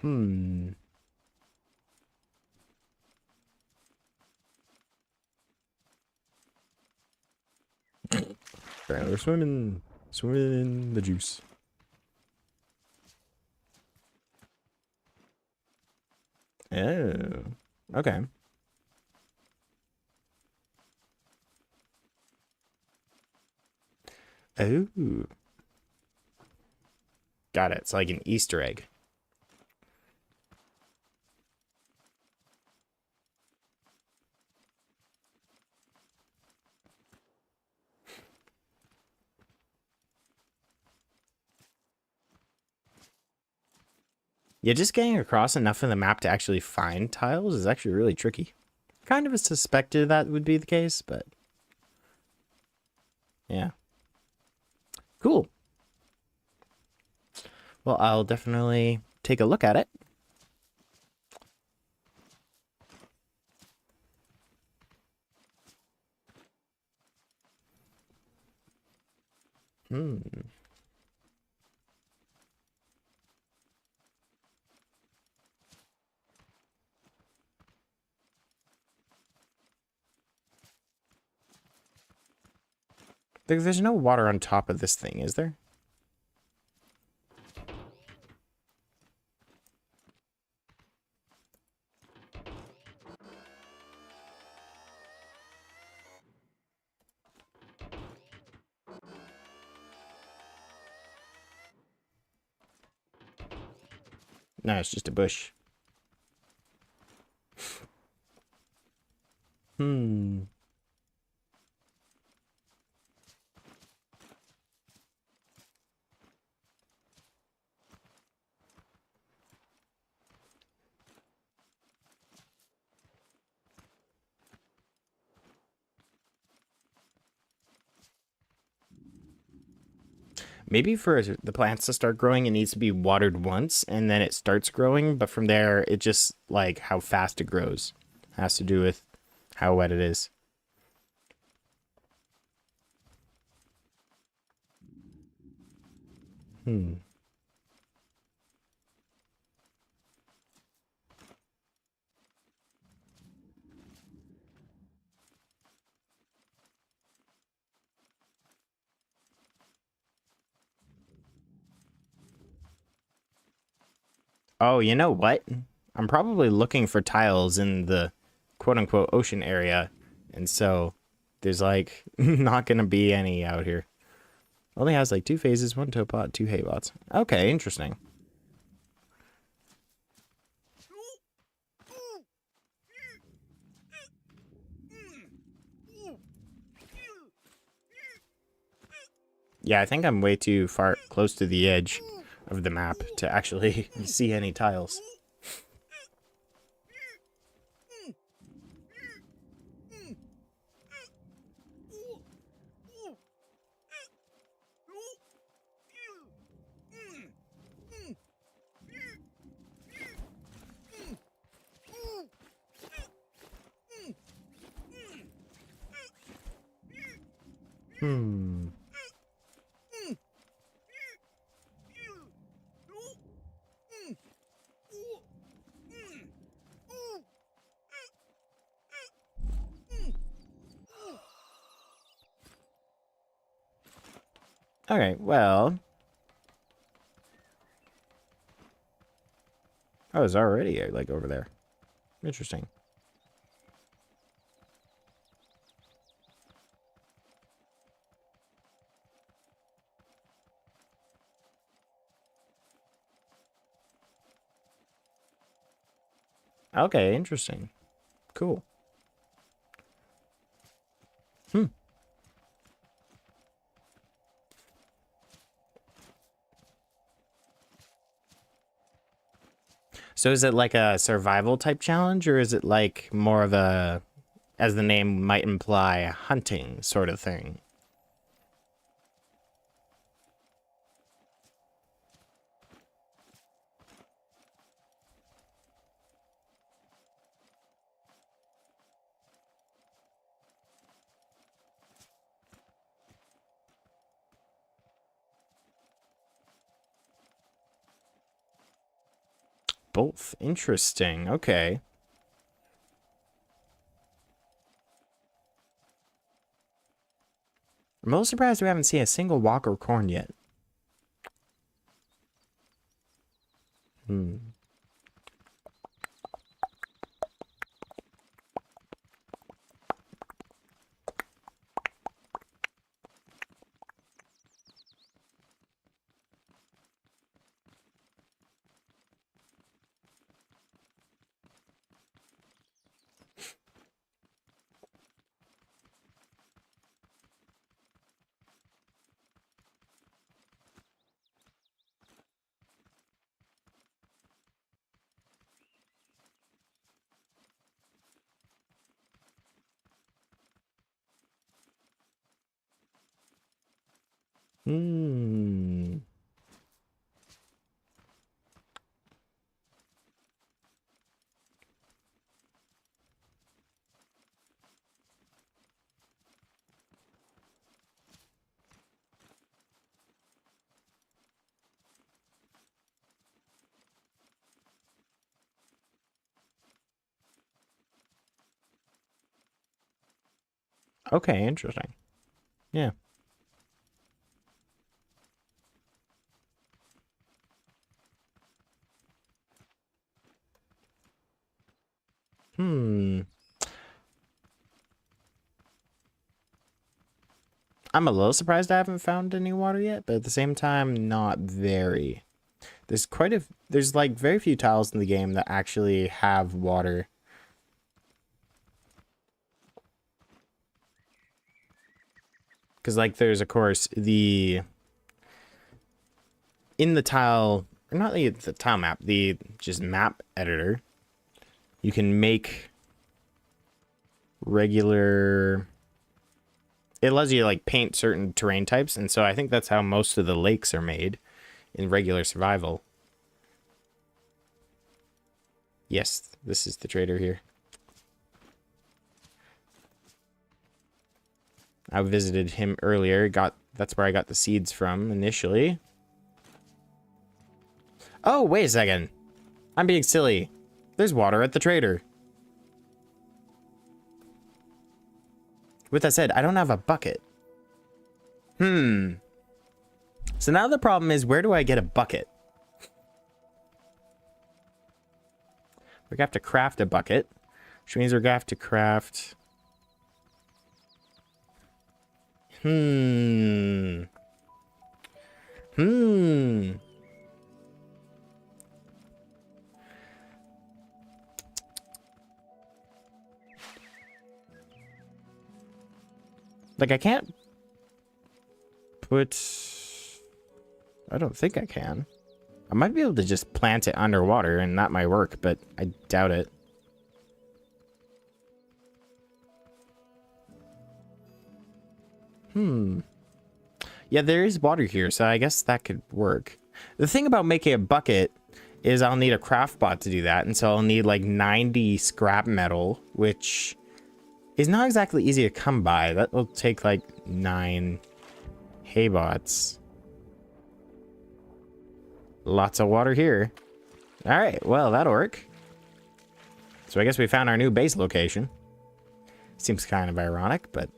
Hmm. we're swimming in the juice. Oh, okay. Oh, got it. It's like an Easter egg. Yeah, just getting across enough of the map to actually find tiles is actually really tricky. Kind of suspected that would be the case, but yeah. Cool. Well, I'll definitely take a look at it. Hmm. There's no water on top of this thing, is there? No, it's just a bush. Hmm. Maybe for the plants to start growing, it needs to be watered once, and then it starts growing. But from there, it just, like, how fast it grows has to do with how wet it is. Hmm. Oh, you know what? I'm probably looking for tiles in the quote-unquote ocean area, and so there's, like, not gonna be any out here. Only has, like, 2 phases, 1 topot, 2 haybots. Okay, interesting. Yeah, I think I'm way too far close to the edge of the map to actually see any tiles. Hmm. Okay, well. Oh, it's already, like, over there. Interesting. Okay, interesting. Cool. Hmm. So is it like a survival type challenge, or is it like more of a, as the name might imply, hunting sort of thing? Both. Interesting. Okay. I'm a little surprised we haven't seen a single walker corn yet. Hmm. Hmm. Okay, interesting. Yeah. Hmm. I'm a little surprised I haven't found any water yet, but at the same time, not very. There's like very few tiles in the game that actually have water. Because like there's of course in the tile, or not the tile map, the just map editor, you can make regular, it allows you to like paint certain terrain types, and so I think that's how most of the lakes are made in regular survival. Yes, this is the trader here. I visited him earlier. That's where I got the seeds from initially. Oh, wait a second. I'm being silly. There's water at the trader. With that said, I don't have a bucket. So now the problem is, where do I get a bucket? We're gonna have to craft a bucket, which means we're gonna have to craft... Like, I can't put... I don't think I can. I might be able to just plant it underwater, and that might work, but I doubt it. Yeah, there is water here, so I guess that could work. The thing about making a bucket is I'll need a craft bot to do that, and so I'll need like 90 scrap metal, which is not exactly easy to come by. That will take like 9 hay bots. Lots of water here. All right, well, that'll work. So I guess we found our new base location. Seems kind of ironic, but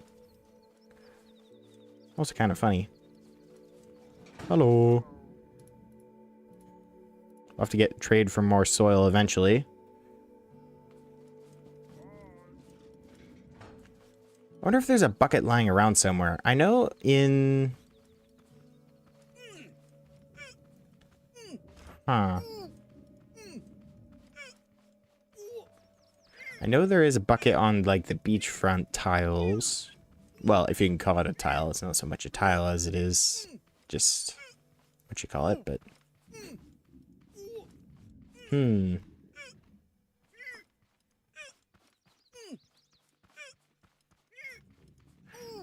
also kind of funny. Hello. I'll have to trade for more soil eventually. I wonder if there's a bucket lying around somewhere. I know in... Huh. I know there is a bucket on, like, the beachfront tiles. Well, if you can call it a tile. It's not so much a tile as it is just what you call it, but...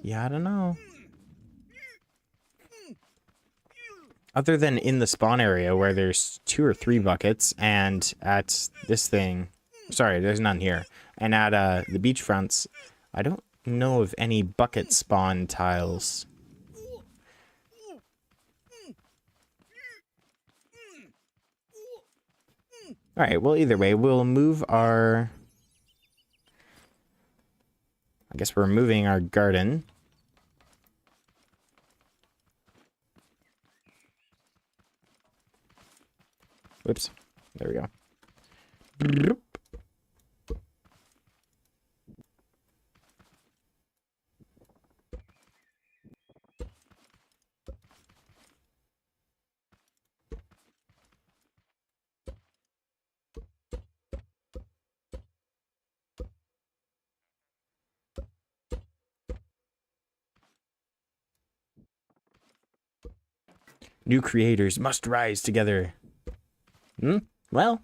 Yeah, I don't know. Other than in the spawn area where there's 2 or 3 buckets, and at this thing... Sorry, there's none here. And at the beachfronts, I don't know of any bucket spawn tiles. Alright, well, either way, we'll move our... I guess we're moving our garden. Whoops. There we go. Bloop. New creators must rise together. Well,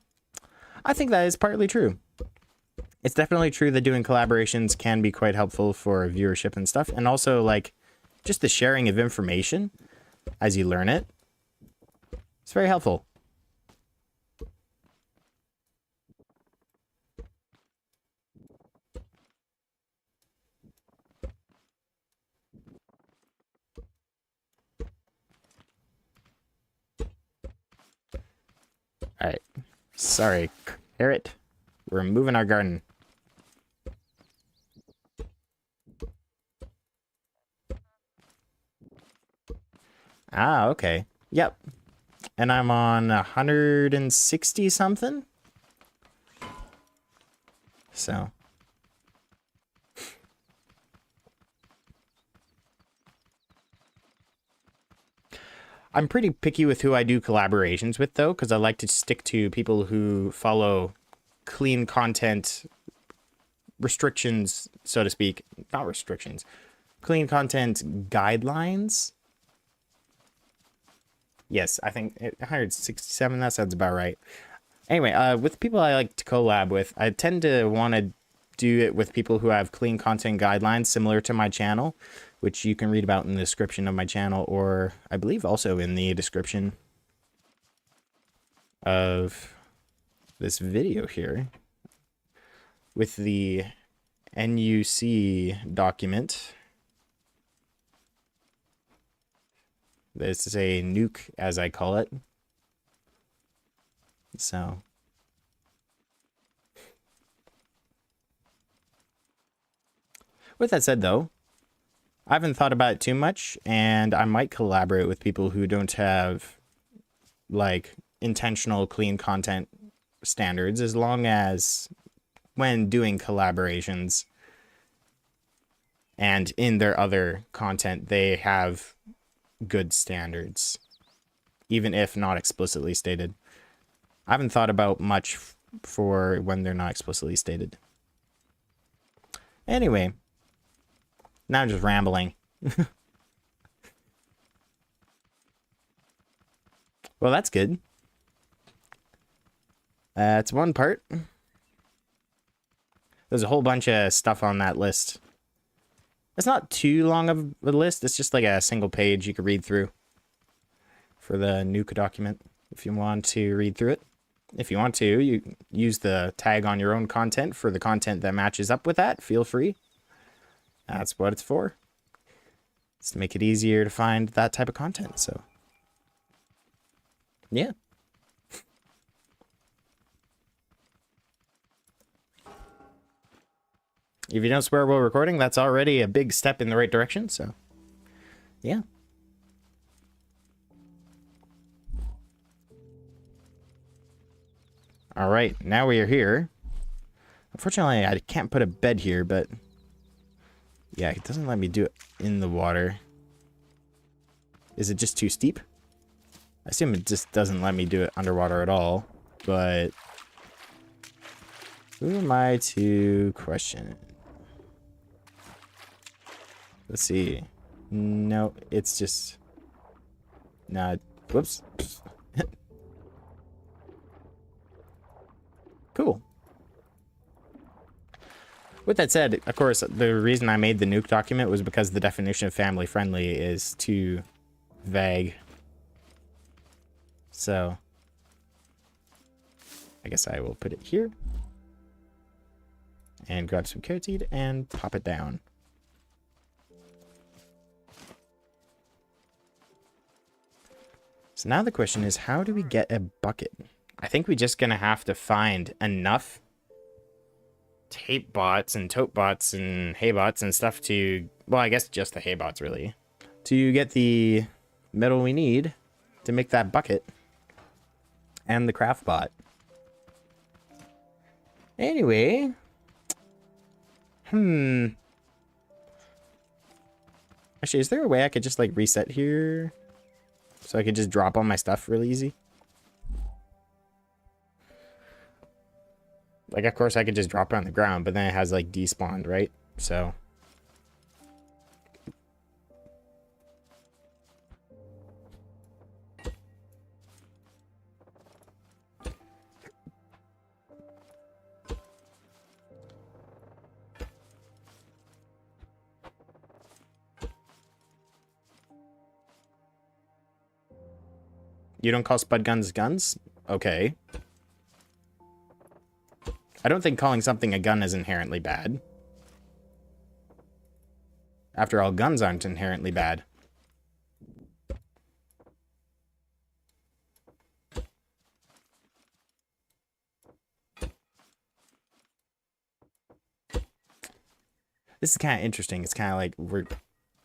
I think that is partly true. It's definitely true that doing collaborations can be quite helpful for viewership and stuff. And also, like, just the sharing of information as you learn it. It's very helpful. All right. Sorry, carrot. We're moving our garden. Ah, okay. Yep. And I'm on 160 something. So. I'm pretty picky with who I do collaborations with, though, because I like to stick to people who follow clean content restrictions, so to speak. Not restrictions. Clean content guidelines. Yes, I think 167, that sounds about right. Anyway, with people I like to collab with, I tend to want to do it with people who have clean content guidelines similar to my channel, which you can read about in the description of my channel, or I believe also in the description of this video here with the NUC document. This is a nuke, as I call it. So with that said, though, I haven't thought about it too much, and I might collaborate with people who don't have, like, intentional clean content standards, as long as when doing collaborations and in their other content, they have good standards, even if not explicitly stated. I haven't thought about much for when they're not explicitly stated. Anyway. Now I'm just rambling. Well, that's good. That's one part. There's a whole bunch of stuff on that list. It's not too long of a list. It's just like a single page you could read through for the NUC document if you want to read through it. If you want to, you use the tag on your own content for the content that matches up with that. Feel free. That's what it's for. It's to make it easier to find that type of content. So, yeah. If you don't swear while recording, that's already a big step in the right direction. So, yeah. All right, now we are here. Unfortunately, I can't put a bed here, but yeah, it doesn't let me do it in the water. Is it just too steep? I assume it just doesn't let me do it underwater at all, but who am I to question? Let's see. No, it's just not. Whoops. Cool. With that said, of course, the reason I made the NUC document was because the definition of family friendly is too vague. So I guess I will put it here and grab some carrot seed and pop it down. So now the question is, how do we get a bucket? I think we're just gonna have to find enough tape bots and tote bots and hay bots and stuff to, well, I guess just the hay bots really, to get the metal we need to make that bucket. And the craft bot. Anyway. Actually, is there a way I could just, like, reset here? So I could just drop all my stuff really easy? Like, of course, I could just drop it on the ground, but then it has, like, despawned, right? So... You don't call spud guns guns? Okay. I don't think calling something a gun is inherently bad. After all, guns aren't inherently bad. This is kind of interesting. It's kind of like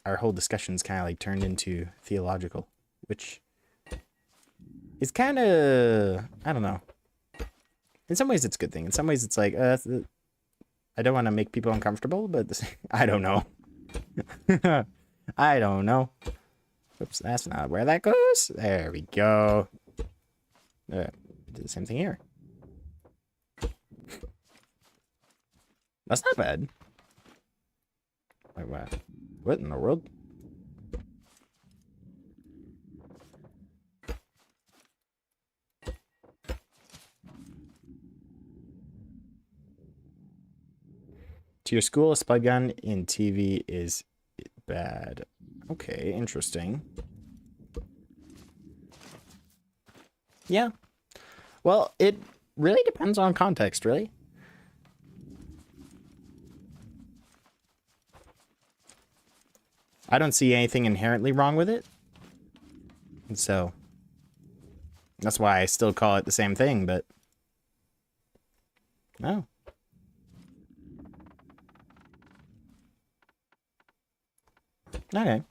our whole discussion's kind of like turned into theological, which is kind of, I don't know. In some ways, it's a good thing. In some ways, it's like, I don't want to make people uncomfortable, but I don't know. I don't know. Oops, that's not where that goes. There we go. Do the same thing here. That's not bad. Wait, what? What in the world? To your school, a spud gun in TV is bad. Okay, interesting. Yeah. Well, it really depends on context, really. I don't see anything inherently wrong with it. And so that's why I still call it the same thing, but no. Okay.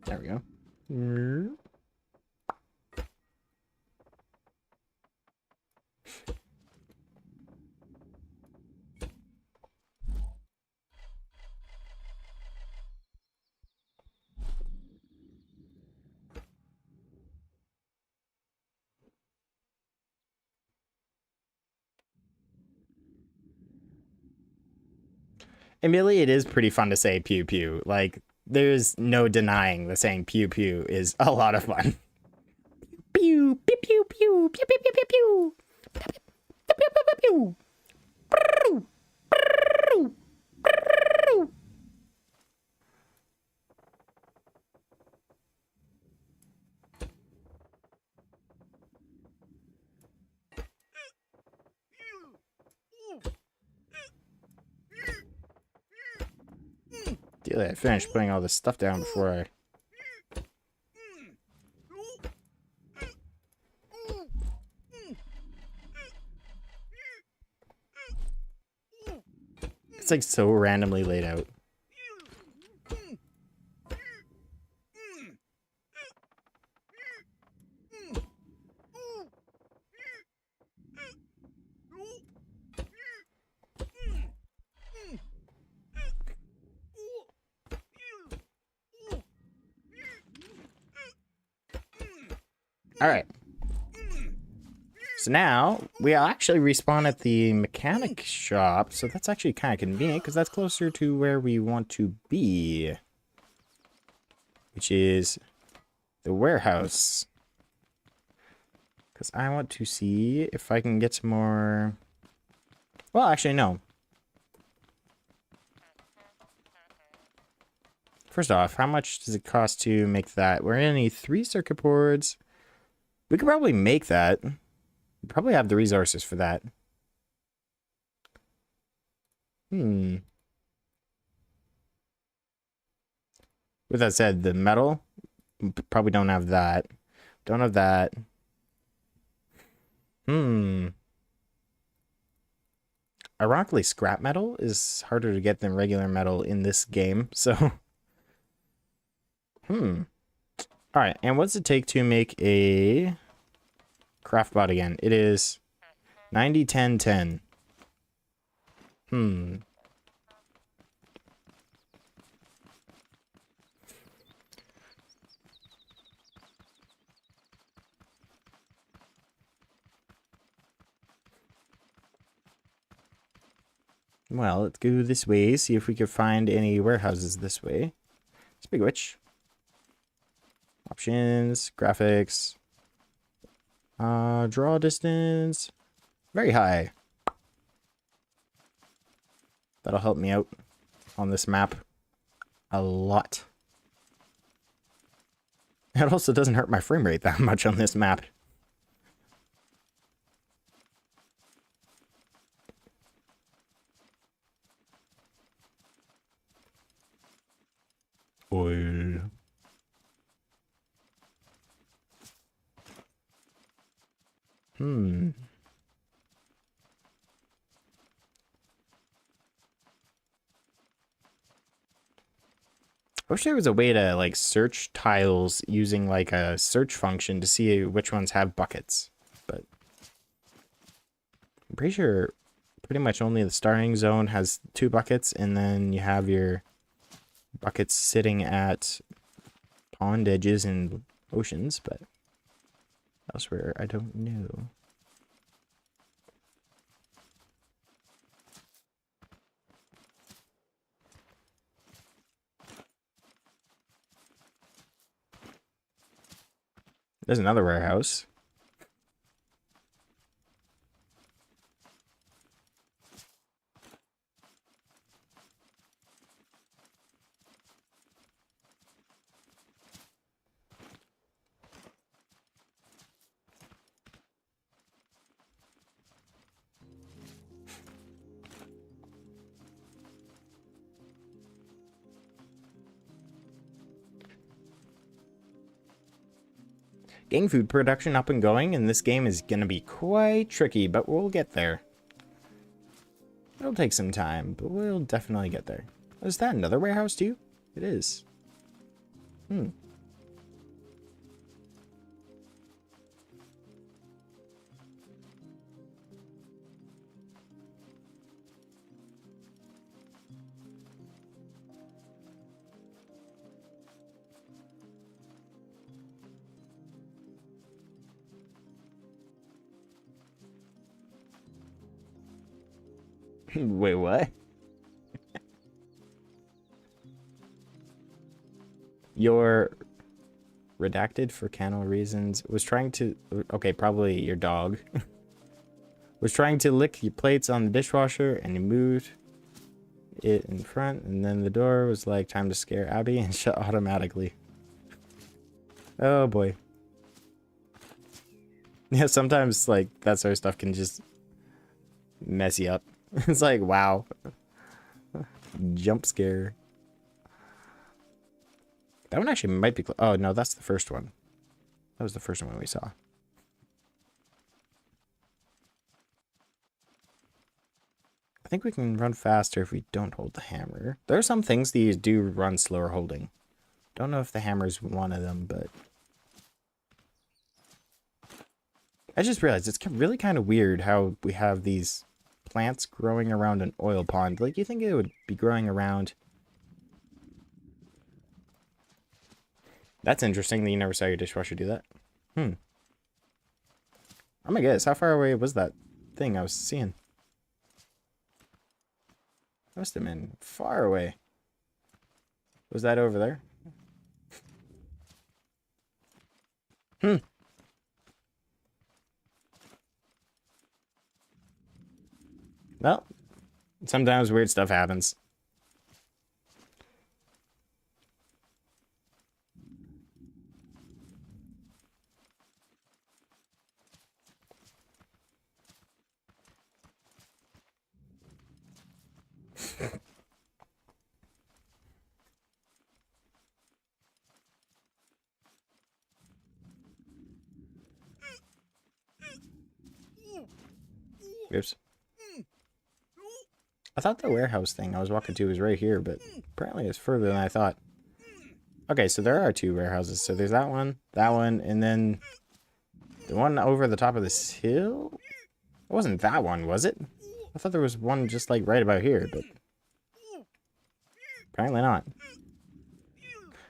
There we go. Admittedly, it is pretty fun to say pew pew. Like, there's no denying that saying pew pew is a lot of fun. Pew pew pew pew pew pew pew pew pew pew pew pew pew. I finished putting all this stuff down before I... It's like so randomly laid out. All right. So now we actually respawn at the mechanic shop. So that's actually kind of convenient because that's closer to where we want to be, which is the warehouse. Because I want to see if I can get some more. Well, actually, no. First off, how much does it cost to make that? We're gonna need 3 circuit boards. We could probably make that. We probably have the resources for that. With that said, the metal, probably don't have that. Don't have that. Ironically, scrap metal is harder to get than regular metal in this game, so... Alright, and what's it take to make a craft bot again? It is 90, 10, 10. Well, let's go this way, see if we can find any warehouses this way. Speak of which. Options, graphics. Draw distance. Very high. That'll help me out on this map a lot. It also doesn't hurt my frame rate that much on this map. Oil. I wish there was a way to like search tiles using like a search function to see which ones have buckets, but I'm pretty sure pretty much only the starting zone has 2 buckets, and then you have your buckets sitting at pond edges and oceans, but elsewhere I don't know. There's another warehouse. Getting food production up and going in this game is going to be quite tricky, but we'll get there. It'll take some time, but we'll definitely get there. Is that another warehouse too? It is. Wait, what? Your redacted for canal reasons was trying to... Okay, probably your dog. Was trying to lick your plates on the dishwasher, and you moved it in front, and then the door was like, time to scare Abby, and shut automatically. Oh boy. Yeah, sometimes like that sort of stuff can just mess you up. It's like, wow. Jump scare. That one actually might be... Oh, no, that's the first one. That was the first one we saw. I think we can run faster if we don't hold the hammer. There are some things that you do run slower holding. Don't know if the hammer's one of them, but... I just realized it's really kind of weird how we have these plants growing around an oil pond. Like, you think it would be growing around... That's interesting that you never saw your dishwasher do that. Oh my goodness, how far away was that thing I was seeing? Must have been far away. Was that over there? Well, sometimes weird stuff happens. Oops. I thought the warehouse thing I was walking to was right here, but apparently it's further than I thought. Okay, so there are 2 warehouses. So there's that one, and then the one over the top of this hill? It wasn't that one, was it? I thought there was one just like right about here, but apparently not.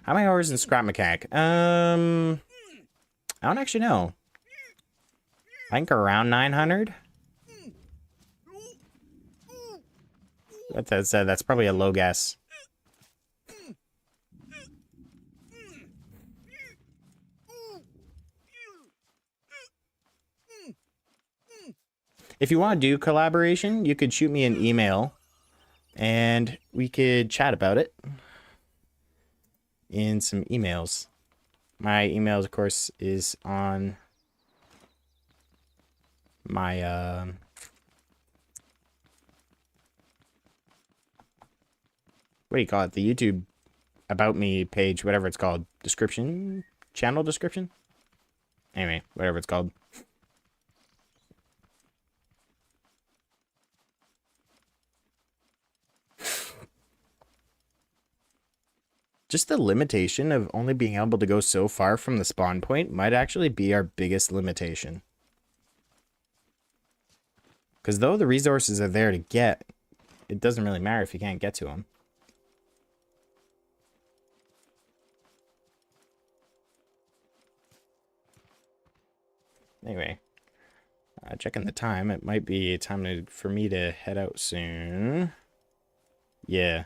How many hours in Scrap Mechanic? I don't actually know. I think around 900. That's probably a low guess. If you want to do collaboration, you could shoot me an email and we could chat about it in some emails. My emails, of course, is on my what do you call it? The YouTube about me page, whatever it's called, description, channel description. Anyway, whatever it's called. Just the limitation of only being able to go so far from the spawn point might actually be our biggest limitation. Because though the resources are there to get, it doesn't really matter if you can't get to them. Anyway, checking the time, it might be time for me to head out soon. Yeah.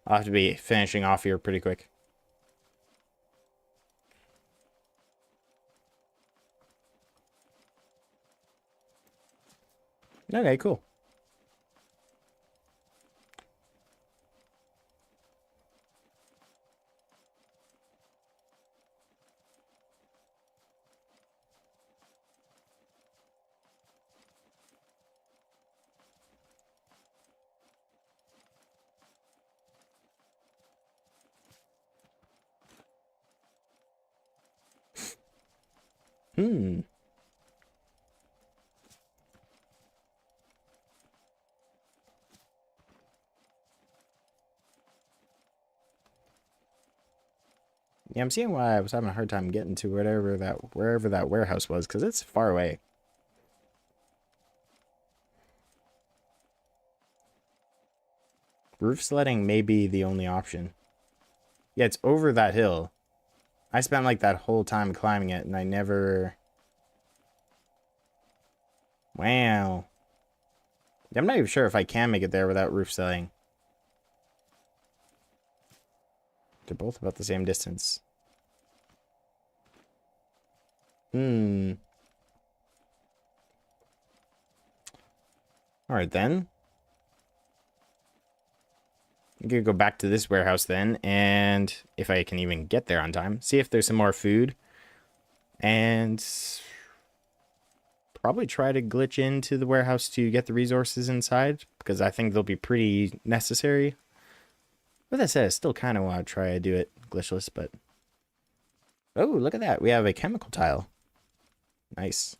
I'll have to be finishing off here pretty quick. Okay, cool. Hmm. Yeah, I'm seeing why I was having a hard time getting to wherever that warehouse was, because it's far away. Roof sledding may be the only option. Yeah, it's over that hill. I spent like that whole time climbing it, and I never... Wow. I'm not even sure if I can make it there without roof sledding. They're both about the same distance. Hmm. Alright then. I'm gonna go back to this warehouse then, and if I can even get there on time, see if there's some more food. And probably try to glitch into the warehouse to get the resources inside, because I think they'll be pretty necessary. With that said, I still kind of want to try to do it glitchless, but... Oh, look at that. We have a chemical tile. Nice.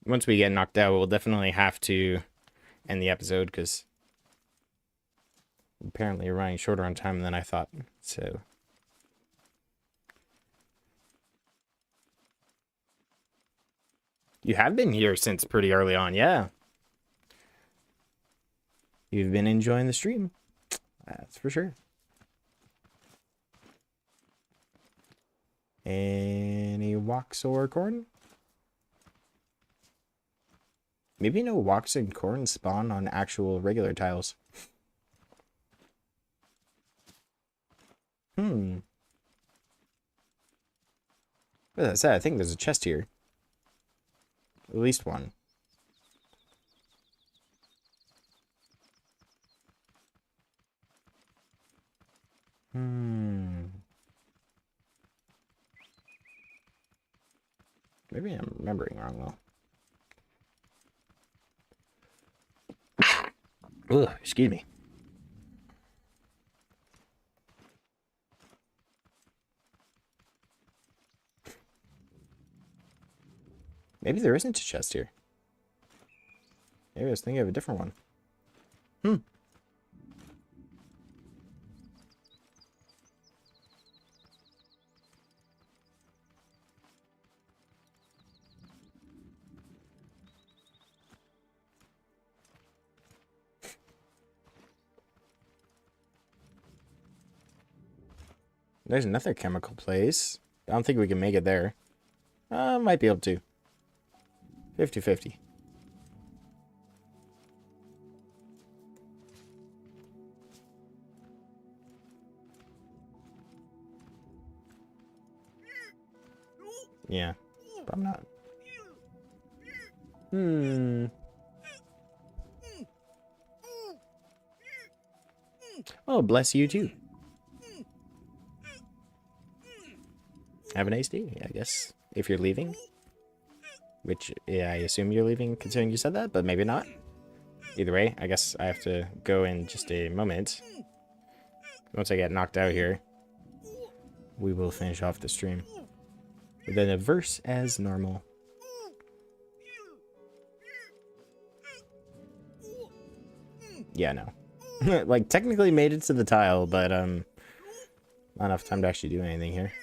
Once we get knocked out, we'll definitely have to end the episode, because apparently you're running shorter on time than I thought. So... You have been here since pretty early on, yeah. You've been enjoying the stream. That's for sure. Any walks or corn? Maybe no walks and corn spawn on actual regular tiles. Hmm. With that said, I think there's a chest here. At least one. Hmm. Maybe I'm remembering wrong, though. Ugh, excuse me. Maybe there isn't a chest here. Maybe I was thinking of a different one. There's another chemical place. I don't think we can make it there. Might be able to. 50-50. Yeah, but I'm not. Oh, bless you too. Have a nice day, I guess, if you're leaving. Which, yeah, I assume you're leaving considering you said that, but maybe not. Either way, I guess I have to go in just a moment. Once I get knocked out here, we will finish off the stream. With then a verse as normal. Yeah, no. Like, technically made it to the tile, but, not enough time to actually do anything here.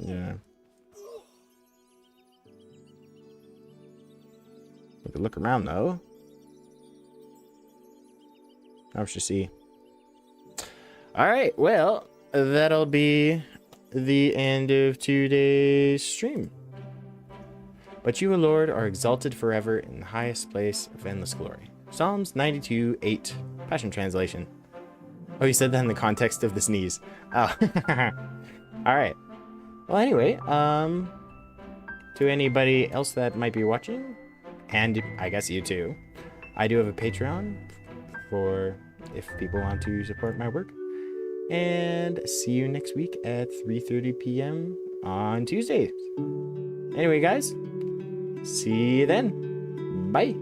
Yeah. We could look around, though. How much to see? Alright, well, that'll be the end of today's stream. But you, O Lord, are exalted forever in the highest place of endless glory. Psalms 92:8, Passion Translation. Oh, you said that in the context of the sneeze. Oh. Alright. Well, anyway, to anybody else that might be watching, and I guess you too, I do have a Patreon for if people want to support my work. And see you next week at 3:30 p.m. on Tuesdays. Anyway, guys, see you then. Bye.